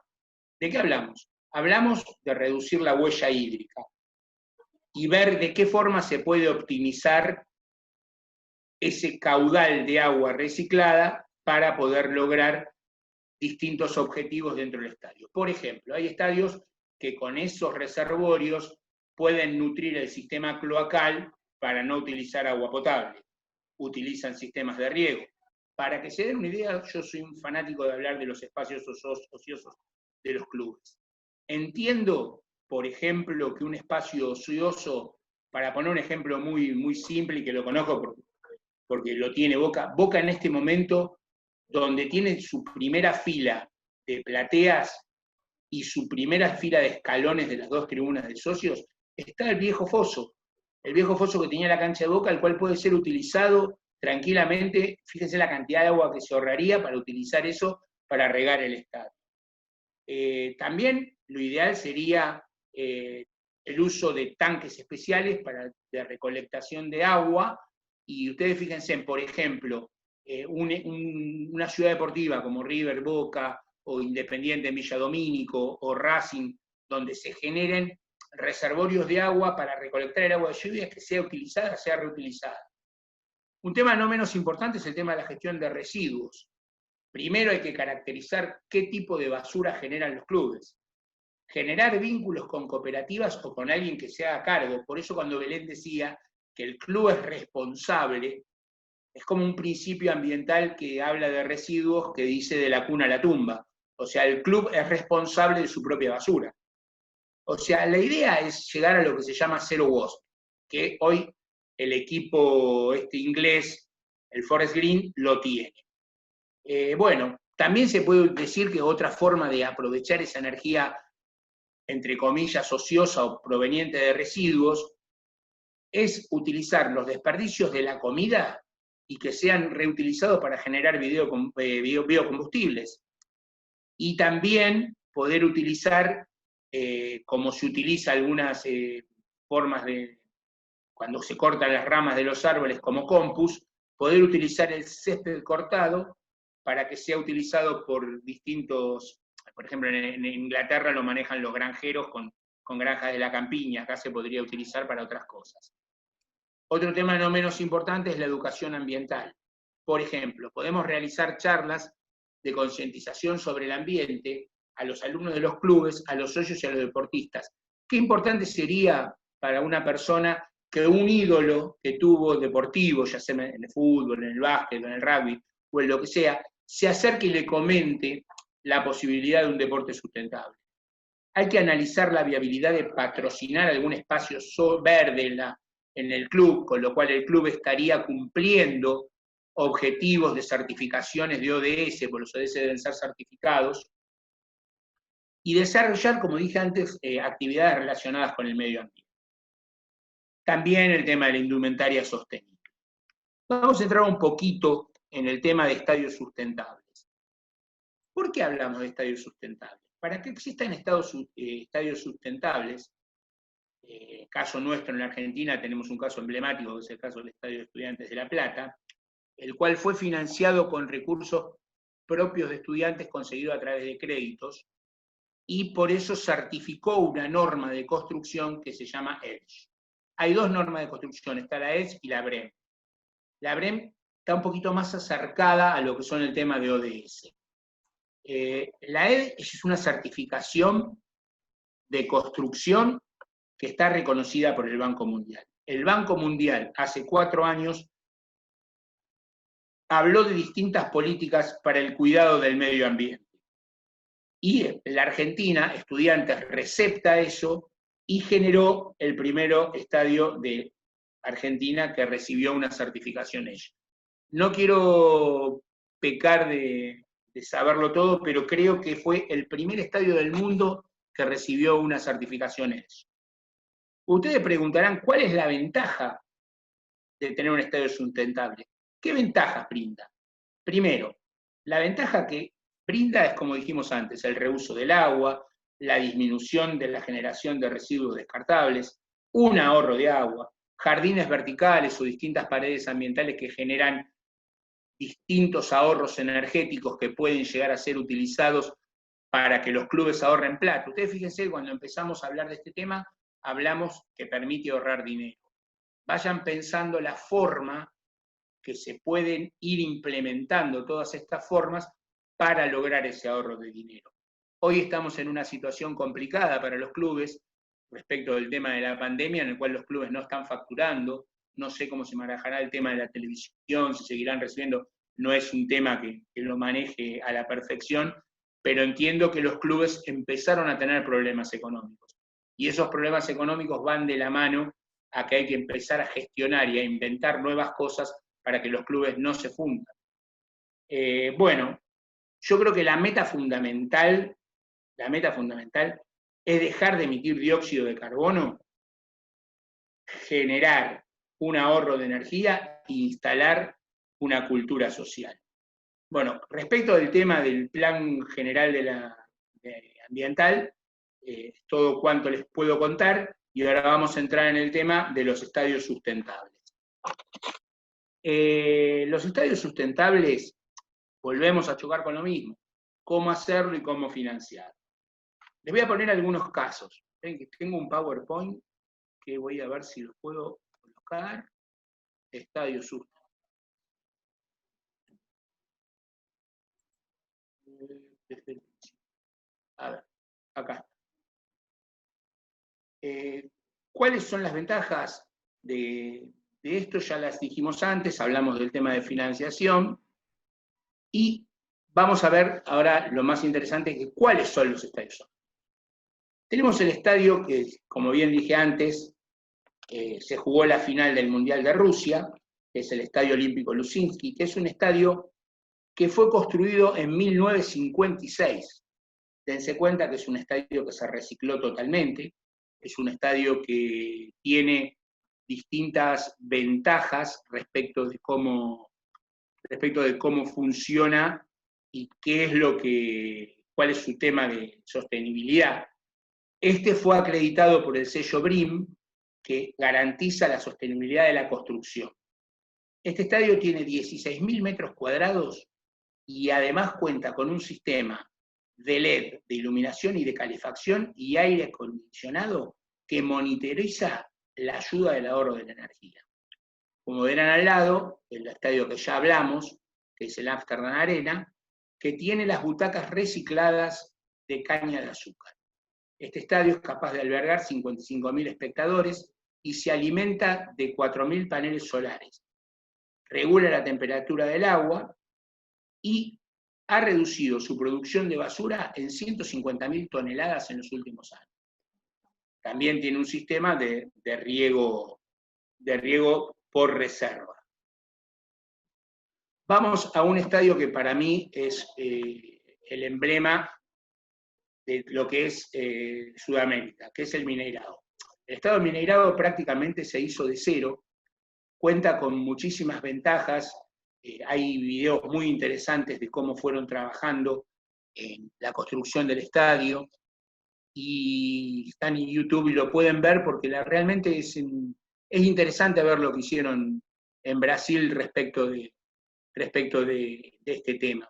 ¿de qué hablamos? Hablamos de reducir la huella hídrica y ver de qué forma se puede optimizar ese caudal de agua reciclada para poder lograr distintos objetivos dentro del estadio. Por ejemplo, hay estadios que con esos reservorios pueden nutrir el sistema cloacal para no utilizar agua potable. Utilizan sistemas de riego. Para que se den una idea, yo soy un fanático de hablar de los espacios ociosos de los clubes. Entiendo, por ejemplo, que un espacio ocioso, para poner un ejemplo muy, muy simple y que lo conozco porque lo tiene Boca, Boca en este momento, donde tiene su primera fila de plateas y su primera fila de escalones de las dos tribunas de socios, está el viejo foso. El viejo foso que tenía la cancha de Boca, el cual puede ser utilizado tranquilamente. Fíjense la cantidad de agua que se ahorraría para utilizar eso para regar el estadio. También lo ideal sería el uso de tanques especiales de recolectación de agua, y ustedes fíjense, por ejemplo, una ciudad deportiva como River, Boca, o Independiente en Villa Domínico, o Racing, donde se generen reservorios de agua para recolectar el agua de lluvia, que sea utilizada, sea reutilizada. Un tema no menos importante es el tema de la gestión de residuos. Primero hay que caracterizar qué tipo de basura generan los clubes. Generar vínculos con cooperativas o con alguien que se haga cargo. Por eso cuando Belén decía que el club es responsable, es como un principio ambiental que habla de residuos que dice de la cuna a la tumba. O sea, el club es responsable de su propia basura. O sea, la idea es llegar a lo que se llama zero waste, que hoy el equipo inglés, el Forest Green, lo tiene. Bueno, también se puede decir que otra forma de aprovechar esa energía, entre comillas, ociosa o proveniente de residuos, es utilizar los desperdicios de la comida y que sean reutilizados para generar biocombustibles. Y también poder utilizar, como se utiliza algunas formas de, cuando se cortan las ramas de los árboles como compost, poder utilizar el césped cortado para que sea utilizado por distintos, por ejemplo en Inglaterra lo manejan los granjeros con granjas de la campiña, acá se podría utilizar para otras cosas. Otro tema no menos importante es la educación ambiental. Por ejemplo, podemos realizar charlas de concientización sobre el ambiente a los alumnos de los clubes, a los socios y a los deportistas. Qué importante sería para una persona que un ídolo que tuvo deportivo, ya sea en el fútbol, en el básquet, en el rugby, o en lo que sea, se acerque y le comente la posibilidad de un deporte sustentable. Hay que analizar la viabilidad de patrocinar algún espacio verde en el club, con lo cual el club estaría cumpliendo objetivos de certificaciones de ODS, por los ODS deben ser certificados, y desarrollar, como dije antes, actividades relacionadas con el medio ambiente. También el tema de la indumentaria sostenible. Vamos a entrar un poquito en el tema de estadios sustentables. ¿Por qué hablamos de estadios sustentables? Para que existan estadios sustentables, caso nuestro en la Argentina tenemos un caso emblemático, que es el caso del Estadio de Estudiantes de La Plata, el cual fue financiado con recursos propios de estudiantes conseguidos a través de créditos, y por eso certificó una norma de construcción que se llama EDGE. Hay dos normas de construcción, está la EDGE y la BREM. La BREM está un poquito más acercada a lo que son el tema de ODS. La EDGE es una certificación de construcción que está reconocida por el Banco Mundial. El Banco Mundial hace 4 años habló de distintas políticas para el cuidado del medio ambiente. Y la Argentina, Estudiantes, recepta eso y generó el primero estadio de Argentina que recibió una certificación ella. No quiero pecar de saberlo todo, pero creo que fue el primer estadio del mundo que recibió una certificación ella. Ustedes preguntarán, ¿cuál es la ventaja de tener un estadio sustentable. ¿Qué ventajas brinda? Primero, la ventaja que brinda es, como dijimos antes, el reuso del agua, la disminución de la generación de residuos descartables, un ahorro de agua, jardines verticales o distintas paredes ambientales que generan distintos ahorros energéticos que pueden llegar a ser utilizados para que los clubes ahorren plata. Ustedes fíjense, cuando empezamos a hablar de este tema, hablamos que permite ahorrar dinero. Vayan pensando la forma que se pueden ir implementando todas estas formas para lograr ese ahorro de dinero. Hoy estamos en una situación complicada para los clubes respecto del tema de la pandemia, en el cual los clubes no están facturando. No sé cómo se manejará el tema de la televisión, si seguirán recibiendo. No es un tema que lo maneje a la perfección, pero entiendo que los clubes empezaron a tener problemas económicos. Y esos problemas económicos van de la mano a que hay que empezar a gestionar y a inventar nuevas cosas para que los clubes no se fundan. Bueno, yo creo que la meta fundamental es dejar de emitir dióxido de carbono, generar un ahorro de energía e instalar una cultura social. Bueno, respecto del tema del plan general ambiental, todo cuanto les puedo contar, y ahora vamos a entrar en el tema de los estadios sustentables. Los estadios sustentables, volvemos a chocar con lo mismo, cómo hacerlo y cómo financiarlo. Les voy a poner algunos casos. Ven que tengo un PowerPoint que voy a ver si lo puedo colocar. Estadios sustentables. A ver, acá. ¿Cuáles son las ventajas de esto? Ya las dijimos antes, hablamos del tema de financiación, y vamos a ver ahora lo más interesante, que cuáles son los estadios. Tenemos el estadio que, como bien dije antes, se jugó la final del Mundial de Rusia, que es el Estadio Olímpico Luzinski, que es un estadio que fue construido en 1956. Dense cuenta que es un estadio que se recicló totalmente, es un estadio que tiene distintas ventajas respecto de cómo funciona y cuál es su tema de sostenibilidad. Este fue acreditado por el sello BREEAM, que garantiza la sostenibilidad de la construcción. Este estadio tiene 16.000 metros cuadrados y además cuenta con un sistema de LED, de iluminación y de calefacción y aire acondicionado que monitoriza la ayuda del ahorro de la energía. Como verán al lado, el estadio que ya hablamos, que es el Amsterdam Arena, que tiene las butacas recicladas de caña de azúcar. Este estadio es capaz de albergar 55.000 espectadores y se alimenta de 4.000 paneles solares. Regula la temperatura del agua y ha reducido su producción de basura en 150.000 toneladas en los últimos años. También tiene un sistema de riego por reserva. Vamos a un estadio que para mí es el emblema de lo que es Sudamérica, que es el Mineirao. El estadio Mineirao prácticamente se hizo de cero, cuenta con muchísimas ventajas, hay videos muy interesantes de cómo fueron trabajando en la construcción del estadio, y están en YouTube y lo pueden ver porque realmente es interesante ver lo que hicieron en Brasil respecto de este tema.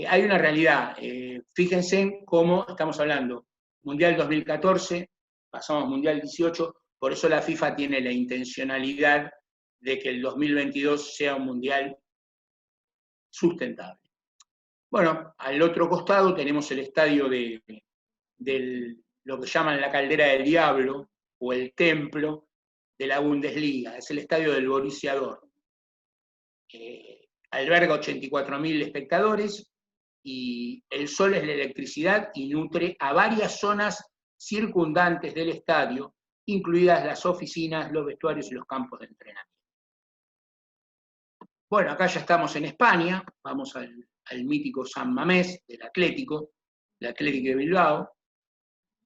Hay una realidad, fíjense cómo estamos hablando, Mundial 2014, pasamos Mundial 18, por eso la FIFA tiene la intencionalidad de que el 2022 sea un Mundial sustentable. Bueno, al otro costado tenemos el estadio de lo que llaman la Caldera del Diablo, o el templo de la Bundesliga, es el estadio del Borussia Dortmund. Alberga 84.000 espectadores, y el sol es la electricidad y nutre a varias zonas circundantes del estadio, incluidas las oficinas, los vestuarios y los campos de entrenamiento. Bueno, acá ya estamos en España, vamos al mítico San Mamés del Atlético de Bilbao,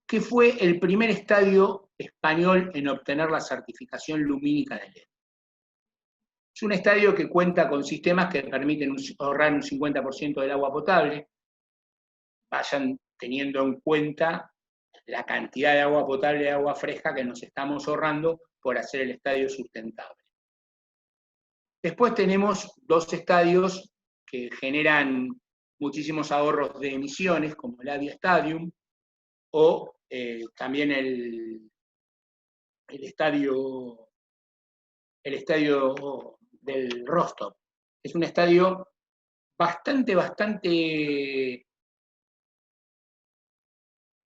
que fue el primer estadio español en obtener la certificación lumínica de LED. Es un estadio que cuenta con sistemas que permiten ahorrar un 50% del agua potable. Vayan teniendo en cuenta la cantidad de agua potable y agua fresca que nos estamos ahorrando por hacer el estadio sustentable. Después tenemos dos estadios que generan muchísimos ahorros de emisiones, como el Avia Stadium, o también el estadio del Rostov. Es un estadio bastante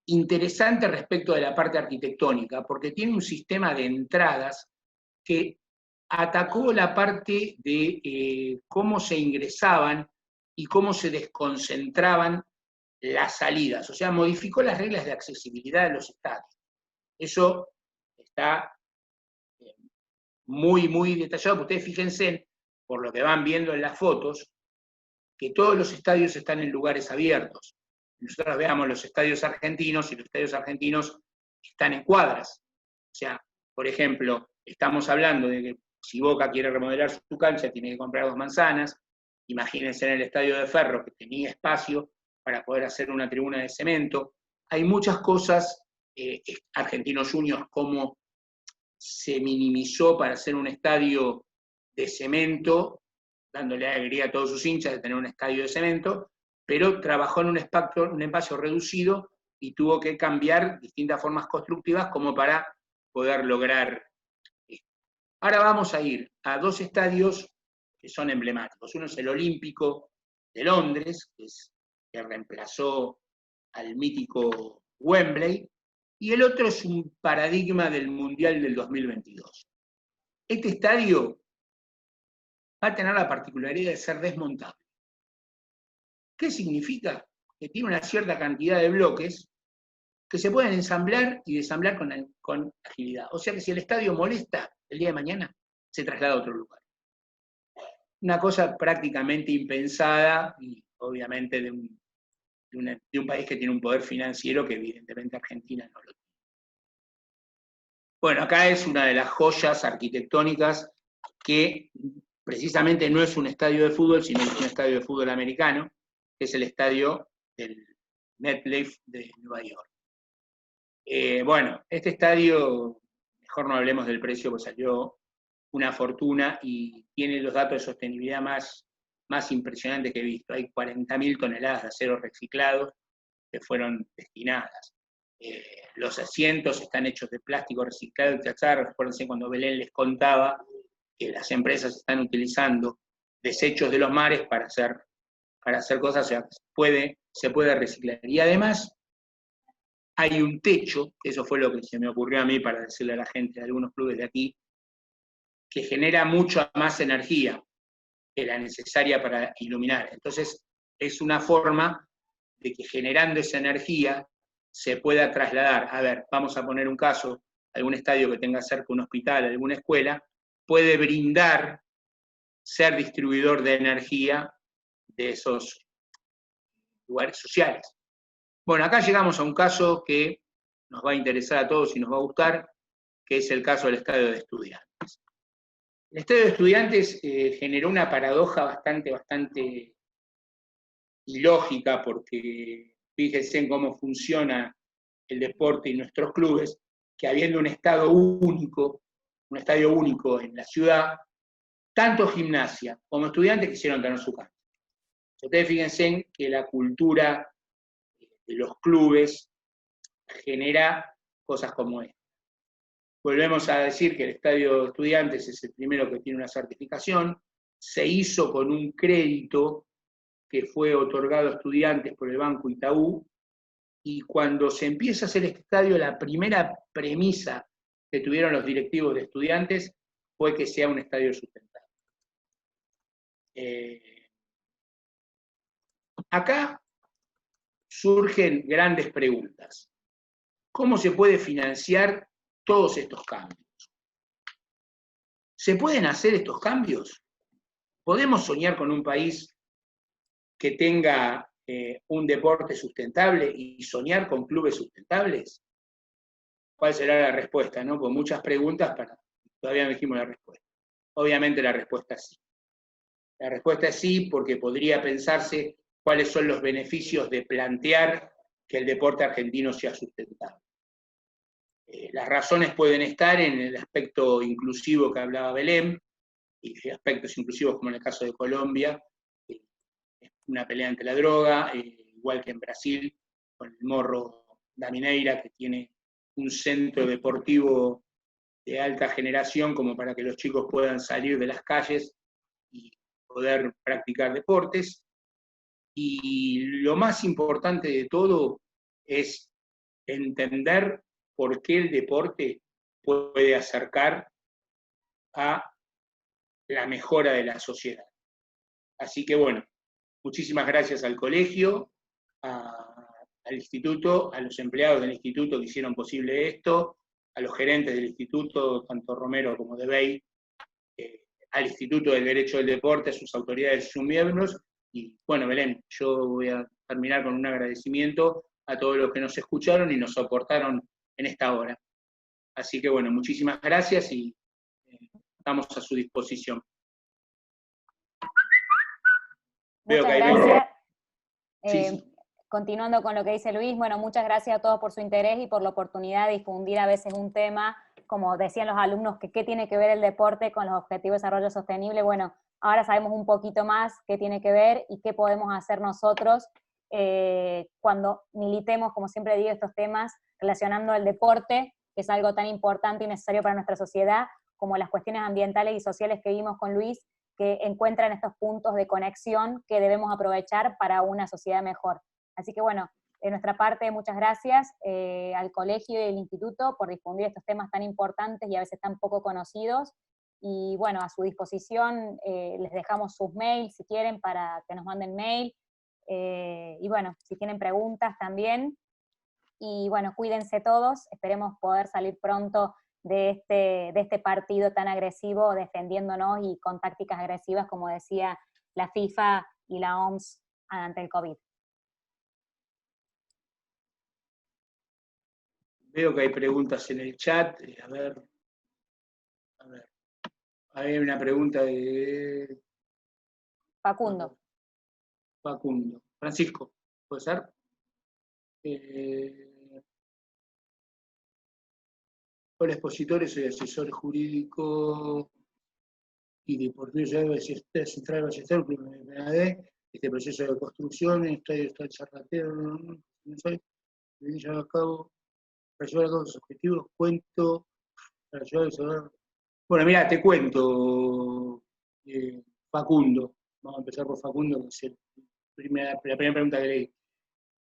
interesante respecto de la parte arquitectónica, porque tiene un sistema de entradas que atacó la parte de cómo se ingresaban y cómo se desconcentraban las salidas, o sea, modificó las reglas de accesibilidad de los estadios. Eso está muy detallado, porque ustedes fíjense, por lo que van viendo en las fotos, que todos los estadios están en lugares abiertos. Nosotros veamos los estadios argentinos, y los estadios argentinos están en cuadras. O sea, por ejemplo, estamos hablando de que si Boca quiere remodelar su cancha, tiene que comprar 2 manzanas. Imagínense en el estadio de Ferro, que tenía espacio para poder hacer una tribuna de cemento. Hay muchas cosas, Argentinos Juniors, como se minimizó para hacer un estadio de cemento, dándole alegría a todos sus hinchas de tener un estadio de cemento, pero trabajó en un espacio reducido y tuvo que cambiar distintas formas constructivas como para poder lograr esto. Ahora vamos a ir a 2 estadios que son emblemáticos. Uno es el Olímpico de Londres, que reemplazó al mítico Wembley, y el otro es un paradigma del Mundial del 2022. Este estadio va a tener la particularidad de ser desmontable. ¿Qué significa? Que tiene una cierta cantidad de bloques que se pueden ensamblar y desamblar con agilidad. O sea que si el estadio molesta el día de mañana, se traslada a otro lugar. Una cosa prácticamente impensada, y obviamente de un país que tiene un poder financiero que evidentemente Argentina no lo tiene. Bueno, acá es una de las joyas arquitectónicas que precisamente no es un estadio de fútbol, sino es un estadio de fútbol americano, que es el estadio del MetLife de Nueva York. Bueno, este estadio, mejor no hablemos del precio, porque salió una fortuna y tiene los datos de sostenibilidad más impresionantes que he visto. Hay 40.000 toneladas de acero reciclado que fueron destinadas. Los asientos están hechos de plástico reciclado y chatarra. Recuérdense cuando Belén les contaba que las empresas están utilizando desechos de los mares para hacer cosas, o sea, se puede reciclar. Y además hay un techo, eso fue lo que se me ocurrió a mí para decirle a la gente de algunos clubes de aquí, que genera mucha más energía que la necesaria para iluminar. Entonces, es una forma de que generando esa energía se pueda trasladar. A ver, vamos a poner un caso, algún estadio que tenga cerca un hospital, alguna escuela, puede brindar, ser distribuidor de energía de esos lugares sociales. Bueno, acá llegamos a un caso que nos va a interesar a todos y nos va a gustar, que es el caso del estadio de Estudiantes. El estadio de Estudiantes generó una paradoja bastante ilógica, porque fíjense en cómo funciona el deporte y nuestros clubes, que habiendo un estadio único en la ciudad, tanto Gimnasia como Estudiantes quisieron tener su cancha. Ustedes fíjense en que la cultura de los clubes genera cosas como esta. Volvemos a decir que el estadio de Estudiantes es el primero que tiene una certificación, se hizo con un crédito que fue otorgado a Estudiantes por el Banco Itaú, y cuando se empieza a hacer este estadio, la primera premisa que tuvieron los directivos de Estudiantes fue que sea un estadio sustentable. Acá surgen grandes preguntas. ¿Cómo se puede financiar todos estos cambios? ¿Se pueden hacer estos cambios? ¿Podemos soñar con un país que tenga un deporte sustentable y soñar con clubes sustentables? ¿cuál será la respuesta? ¿No? Con muchas preguntas, todavía no dijimos la respuesta. Obviamente la respuesta es sí. La respuesta es sí, porque podría pensarse cuáles son los beneficios de plantear que el deporte argentino sea sustentable. Las razones pueden estar en el aspecto inclusivo que hablaba Belén, y aspectos inclusivos como en el caso de Colombia, una pelea ante la droga, igual que en Brasil, con el Morro da Mineira, que tiene un centro deportivo de alta generación como para que los chicos puedan salir de las calles y poder practicar deportes. Y lo más importante de todo es entender por qué el deporte puede acercar a la mejora de la sociedad. Así que bueno, muchísimas gracias al colegio, al instituto, a los empleados del instituto que hicieron posible esto, a los gerentes del instituto, tanto Romero como de Bey, al Instituto del Derecho del Deporte, a sus autoridades y sus miembros. Y bueno, Belén, yo voy a terminar con un agradecimiento a todos los que nos escucharon y nos soportaron en esta hora. Así que bueno, muchísimas gracias y estamos a su disposición. Muchas gracias. Sí. Continuando con lo que dice Luis, bueno, muchas gracias a todos por su interés y por la oportunidad de difundir a veces un tema, como decían los alumnos, que qué tiene que ver el deporte con los objetivos de desarrollo sostenible. Bueno, ahora sabemos un poquito más qué tiene que ver y qué podemos hacer nosotros cuando militemos, como siempre digo, estos temas relacionando el deporte, que es algo tan importante y necesario para nuestra sociedad, como las cuestiones ambientales y sociales que vimos con Luis, que encuentran estos puntos de conexión que debemos aprovechar para una sociedad mejor. Así que bueno, de nuestra parte, muchas gracias al colegio y al instituto por difundir estos temas tan importantes y a veces tan poco conocidos. Y bueno, a su disposición les dejamos sus mails si quieren para que nos manden mail. Y bueno, si tienen preguntas también. Y bueno, cuídense todos, esperemos poder salir pronto de este partido tan agresivo, defendiéndonos y con tácticas agresivas, como decía la FIFA y la OMS ante el COVID. Veo que hay preguntas en el chat. A ver. Hay una pregunta de Facundo. Facundo. Francisco, ¿puede ser? Hola, expositores, soy asesor jurídico y deportivo central Ballester, PNAD. Este proceso de construcción, está el charlatero, no sé, llevar a cabo, para llevar a cabo sus objetivos, cuento, para llevar a cabo. Bueno, mira, te cuento, Facundo. Vamos a empezar por Facundo, que es la primera pregunta que leí.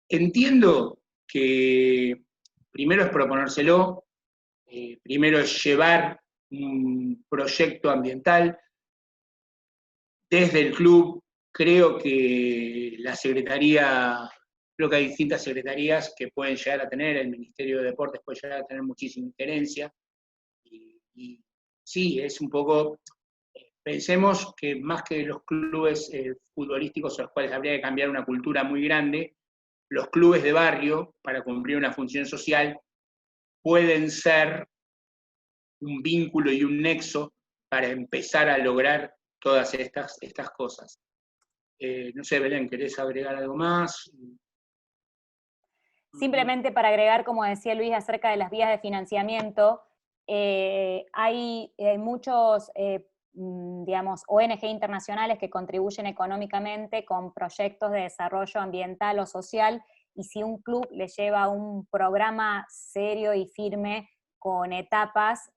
Entiendo que primero es proponérselo, primero es llevar un proyecto ambiental desde el club. Creo que la secretaría, creo que hay distintas secretarías que pueden llegar a tener, el Ministerio de Deportes puede llegar a tener muchísima injerencia, y sí, es un poco, pensemos que más que los clubes futbolísticos a los cuales habría que cambiar una cultura muy grande, los clubes de barrio, para cumplir una función social, pueden ser un vínculo y un nexo para empezar a lograr todas estas cosas. No sé, Belén, ¿querés agregar algo más? Simplemente para agregar, como decía Luis, acerca de las vías de financiamiento, hay muchos, digamos, ONG internacionales que contribuyen económicamente con proyectos de desarrollo ambiental o social, y si un club le lleva un programa serio y firme con etapas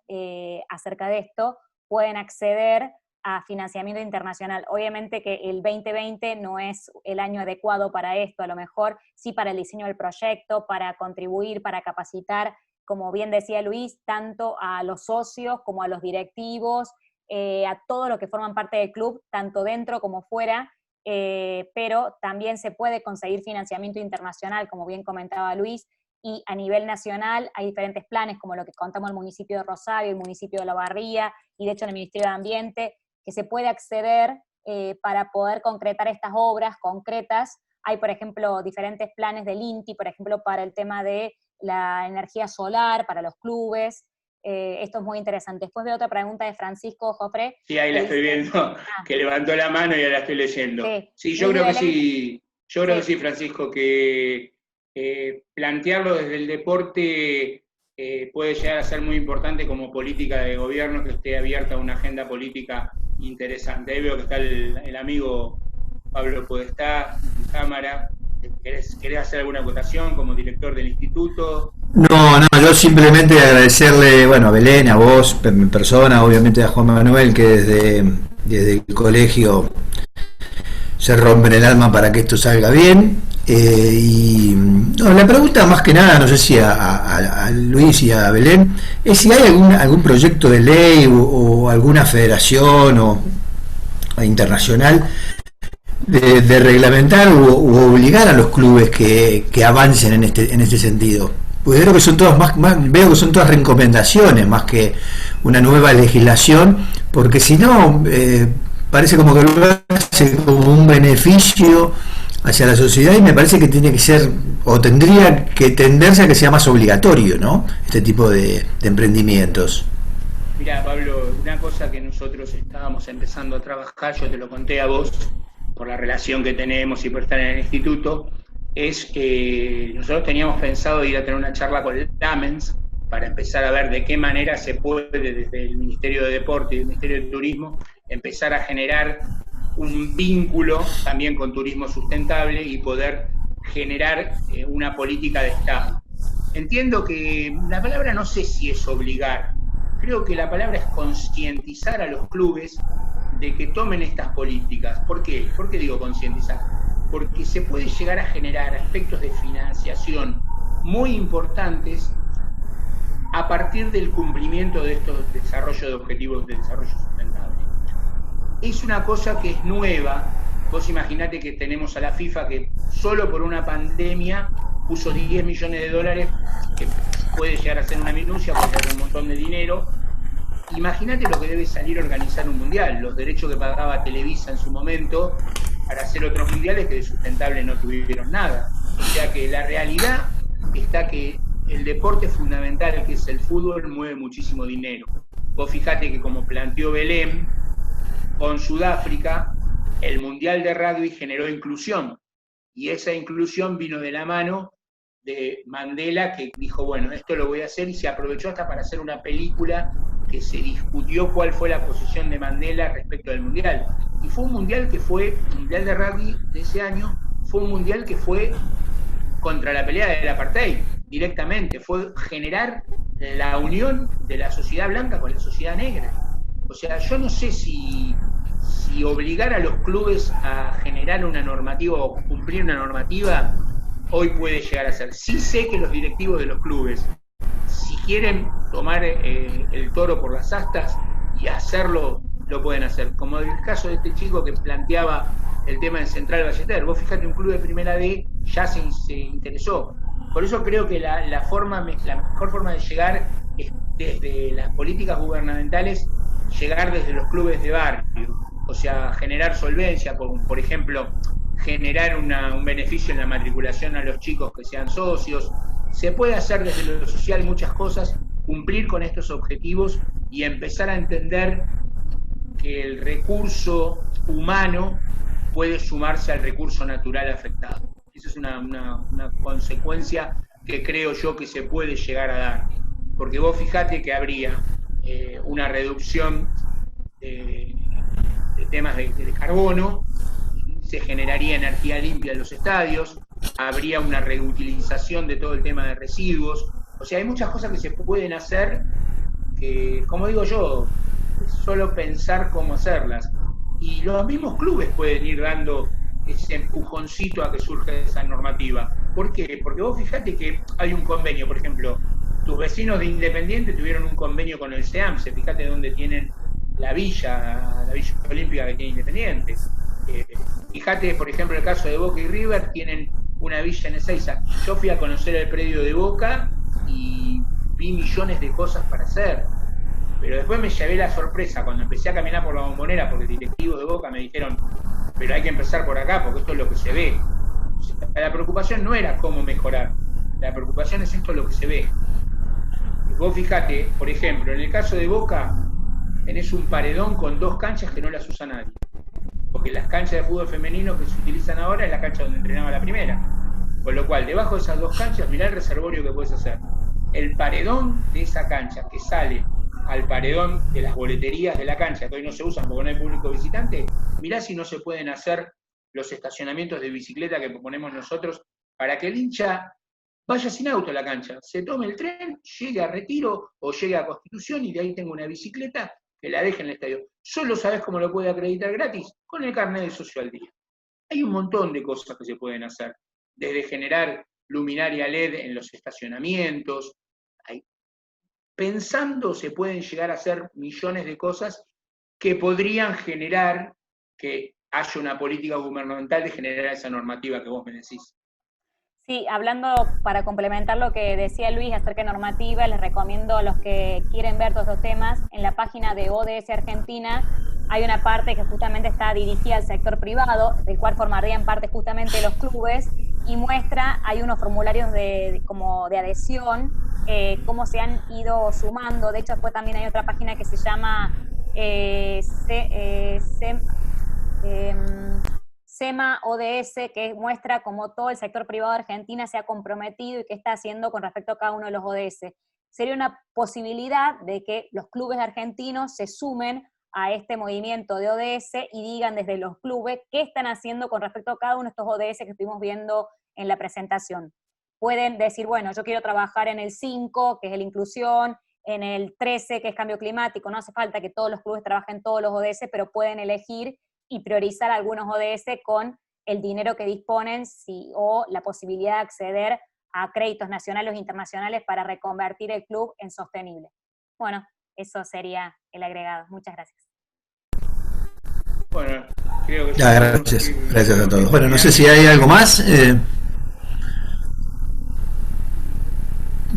acerca de esto, pueden acceder a financiamiento internacional. Obviamente que el 2020 no es el año adecuado para esto, a lo mejor sí para el diseño del proyecto, para contribuir, para capacitar, como bien decía Luis, tanto a los socios como a los directivos, a todos los que forman parte del club, tanto dentro como fuera, pero también se puede conseguir financiamiento internacional, como bien comentaba Luis, y a nivel nacional hay diferentes planes, como lo que contamos el municipio de Rosario, el municipio de La Barría, y de hecho en el Ministerio de Ambiente, que se puede acceder para poder concretar estas obras concretas. Hay, por ejemplo, diferentes planes del INTI, por ejemplo, para el tema de la energía solar para los clubes. Esto es muy interesante. Después veo otra pregunta de Francisco Jofre. Sí, ahí la estoy viendo, que levantó la mano y ahora la estoy leyendo. Sí, yo creo que sí. Yo creo que sí, Francisco, que plantearlo desde el deporte puede llegar a ser muy importante como política de gobierno, que esté abierta a una agenda política interesante. Ahí veo que está el amigo Pablo Podestá en cámara. ¿Querés hacer alguna acotación como director del instituto? No, yo simplemente agradecerle, bueno, a Belén, a vos, en persona, obviamente a Juan Manuel, que desde el colegio se rompen el alma para que esto salga bien. Y no, la pregunta más que nada, no sé si a Luis y a Belén, es si hay algún proyecto de ley o alguna federación o internacional de reglamentar u obligar a los clubes que avancen en este sentido. Porque creo que son todas veo que son todas recomendaciones más que una nueva legislación, porque si no parece como que lo hace como un beneficio hacia la sociedad, y me parece que tiene que ser, o tendría que tenderse a que sea más obligatorio, ¿no? Este tipo de emprendimientos. Mirá, Pablo, una cosa que nosotros estábamos empezando a trabajar, yo te lo conté a vos, por la relación que tenemos y por estar en el instituto, es que nosotros teníamos pensado ir a tener una charla con el Lamens para empezar a ver de qué manera se puede, desde el Ministerio de Deporte y el Ministerio de Turismo, empezar a generar un vínculo también con turismo sustentable y poder generar una política de Estado. Entiendo que la palabra no sé si es obligar, creo que la palabra es concientizar a los clubes de que tomen estas políticas. ¿Por qué? ¿Por qué digo concientizar? Porque se puede llegar a generar aspectos de financiación muy importantes a partir del cumplimiento de estos desarrollos de objetivos de desarrollo sustentable. Es una cosa que es nueva. Vos imaginate que tenemos a la FIFA que solo por una pandemia puso 10 millones de dólares, que puede llegar a ser una minucia porque es un montón de dinero. Imagínate lo que debe salir a organizar un mundial, los derechos que pagaba Televisa en su momento para hacer otros mundiales que de sustentable no tuvieron nada. O sea que la realidad está que el deporte fundamental, que es el fútbol, mueve muchísimo dinero. Vos fijate que, como planteó Belén, con Sudáfrica, el Mundial de Rugby generó inclusión, y esa inclusión vino de la mano de Mandela, que dijo, bueno, esto lo voy a hacer, y se aprovechó hasta para hacer una película que se discutió cuál fue la posición de Mandela respecto al Mundial. Y fue un Mundial que fue, el Mundial de Rugby de ese año, fue un Mundial que fue contra la pelea del apartheid, directamente, fue generar la unión de la sociedad blanca con la sociedad negra. O sea, yo no sé si obligar a los clubes a generar una normativa o cumplir una normativa hoy puede llegar a ser. Sí sé que los directivos de los clubes, si quieren tomar el toro por las astas y hacerlo, lo pueden hacer. Como el caso de este chico que planteaba el tema de Central Ballester. Vos fíjate, un club de Primera D ya se interesó. Por eso creo que la mejor forma de llegar es desde las políticas gubernamentales, llegar desde los clubes de barrio. O sea, generar solvencia, por ejemplo, generar un beneficio en la matriculación a los chicos que sean socios. Se puede hacer desde lo social muchas cosas, cumplir con estos objetivos y empezar a entender que el recurso humano puede sumarse al recurso natural afectado. Esa es una consecuencia que creo yo que se puede llegar a dar. Porque vos fijate que habría una reducción de temas de carbono, se generaría energía limpia en los estadios, habría una reutilización de todo el tema de residuos. O sea, hay muchas cosas que se pueden hacer que, como digo yo, es solo pensar cómo hacerlas. Y los mismos clubes pueden ir dando ese empujoncito a que surja esa normativa. ¿Por qué? Porque vos fijate que hay un convenio, por ejemplo, tus vecinos de Independiente tuvieron un convenio con el SEAMSE, fíjate dónde tienen la villa olímpica que tiene Independiente. Fíjate, por ejemplo, el caso de Boca y River, tienen una villa en Ezeiza. Yo fui a conocer el predio de Boca y vi millones de cosas para hacer. Pero después me llevé la sorpresa cuando empecé a caminar por la Bombonera, porque directivos de Boca me dijeron, pero hay que empezar por acá, porque esto es lo que se ve. O sea, la preocupación no era cómo mejorar, La preocupación es esto lo que se ve. Vos fijate, por ejemplo, en el caso de Boca, tenés un paredón con 2 canchas que no las usa nadie. Porque las canchas de fútbol femenino que se utilizan ahora es la cancha donde entrenaba la primera. Con lo cual, debajo de esas 2 canchas, mirá el reservorio que puedes hacer. El paredón de esa cancha que sale al paredón de las boleterías de la cancha, que hoy no se usan porque no hay público visitante, mirá si no se pueden hacer los estacionamientos de bicicleta que proponemos nosotros para que el hincha vaya sin auto a la cancha, se tome el tren, llegue a Retiro o llegue a Constitución y de ahí tengo una bicicleta que la deje en el estadio. Solo sabes cómo lo puede acreditar gratis, con el carnet de socio al día. Hay un montón de cosas que se pueden hacer, desde generar luminaria LED en los estacionamientos. Pensando se pueden llegar a hacer millones de cosas que podrían generar que haya una política gubernamental de generar esa normativa que vos me decís. Sí, hablando para complementar lo que decía Luis acerca de normativa, les recomiendo a los que quieren ver todos estos temas, en la página de ODS Argentina hay una parte que justamente está dirigida al sector privado, del cual formarían parte justamente los clubes, y muestra, hay unos formularios como de adhesión, cómo se han ido sumando. De hecho, después también hay otra página que se llama SEMA ODS, que muestra cómo todo el sector privado de Argentina se ha comprometido y qué está haciendo con respecto a cada uno de los ODS. Sería una posibilidad de que los clubes argentinos se sumen a este movimiento de ODS y digan desde los clubes qué están haciendo con respecto a cada uno de estos ODS que estuvimos viendo en la presentación. Pueden decir, bueno, yo quiero trabajar en el 5, que es la inclusión, en el 13, que es cambio climático. No hace falta que todos los clubes trabajen todos los ODS, pero pueden elegir y priorizar algunos ODS con el dinero que disponen o la posibilidad de acceder a créditos nacionales o internacionales para reconvertir el club en sostenible. Bueno, eso sería el agregado. Muchas gracias. Bueno, creo que... Gracias a todos. Bueno, no sé si hay algo más.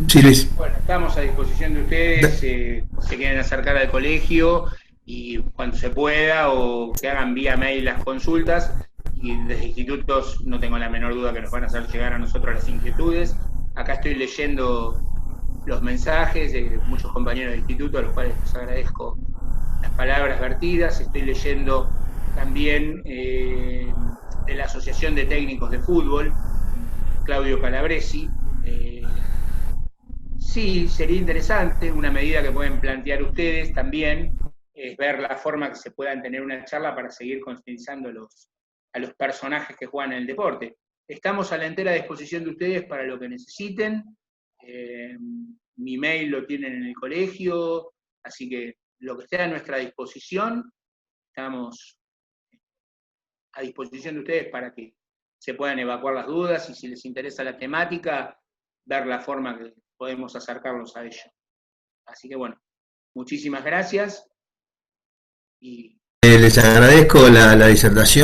Sí, Luis. Bueno, estamos a disposición de ustedes, se quieren acercar al colegio y cuando se pueda, o que hagan vía mail las consultas, y desde institutos no tengo la menor duda que nos van a hacer llegar a nosotros las inquietudes. Acá estoy leyendo los mensajes de muchos compañeros de instituto, a los cuales les agradezco las palabras vertidas. Estoy leyendo también de la Asociación de Técnicos de Fútbol, Claudio Calabresi. Sí, sería interesante, una medida que pueden plantear ustedes también, es ver la forma que se puedan tener una charla para seguir concientizando a los personajes que juegan en el deporte. Estamos a la entera disposición de ustedes para lo que necesiten. Mi mail lo tienen en el colegio, así que lo que esté a nuestra disposición, estamos a disposición de ustedes para que se puedan evacuar las dudas y si les interesa la temática, ver la forma que podemos acercarlos a ella. Así que bueno, muchísimas gracias. Les agradezco la disertación.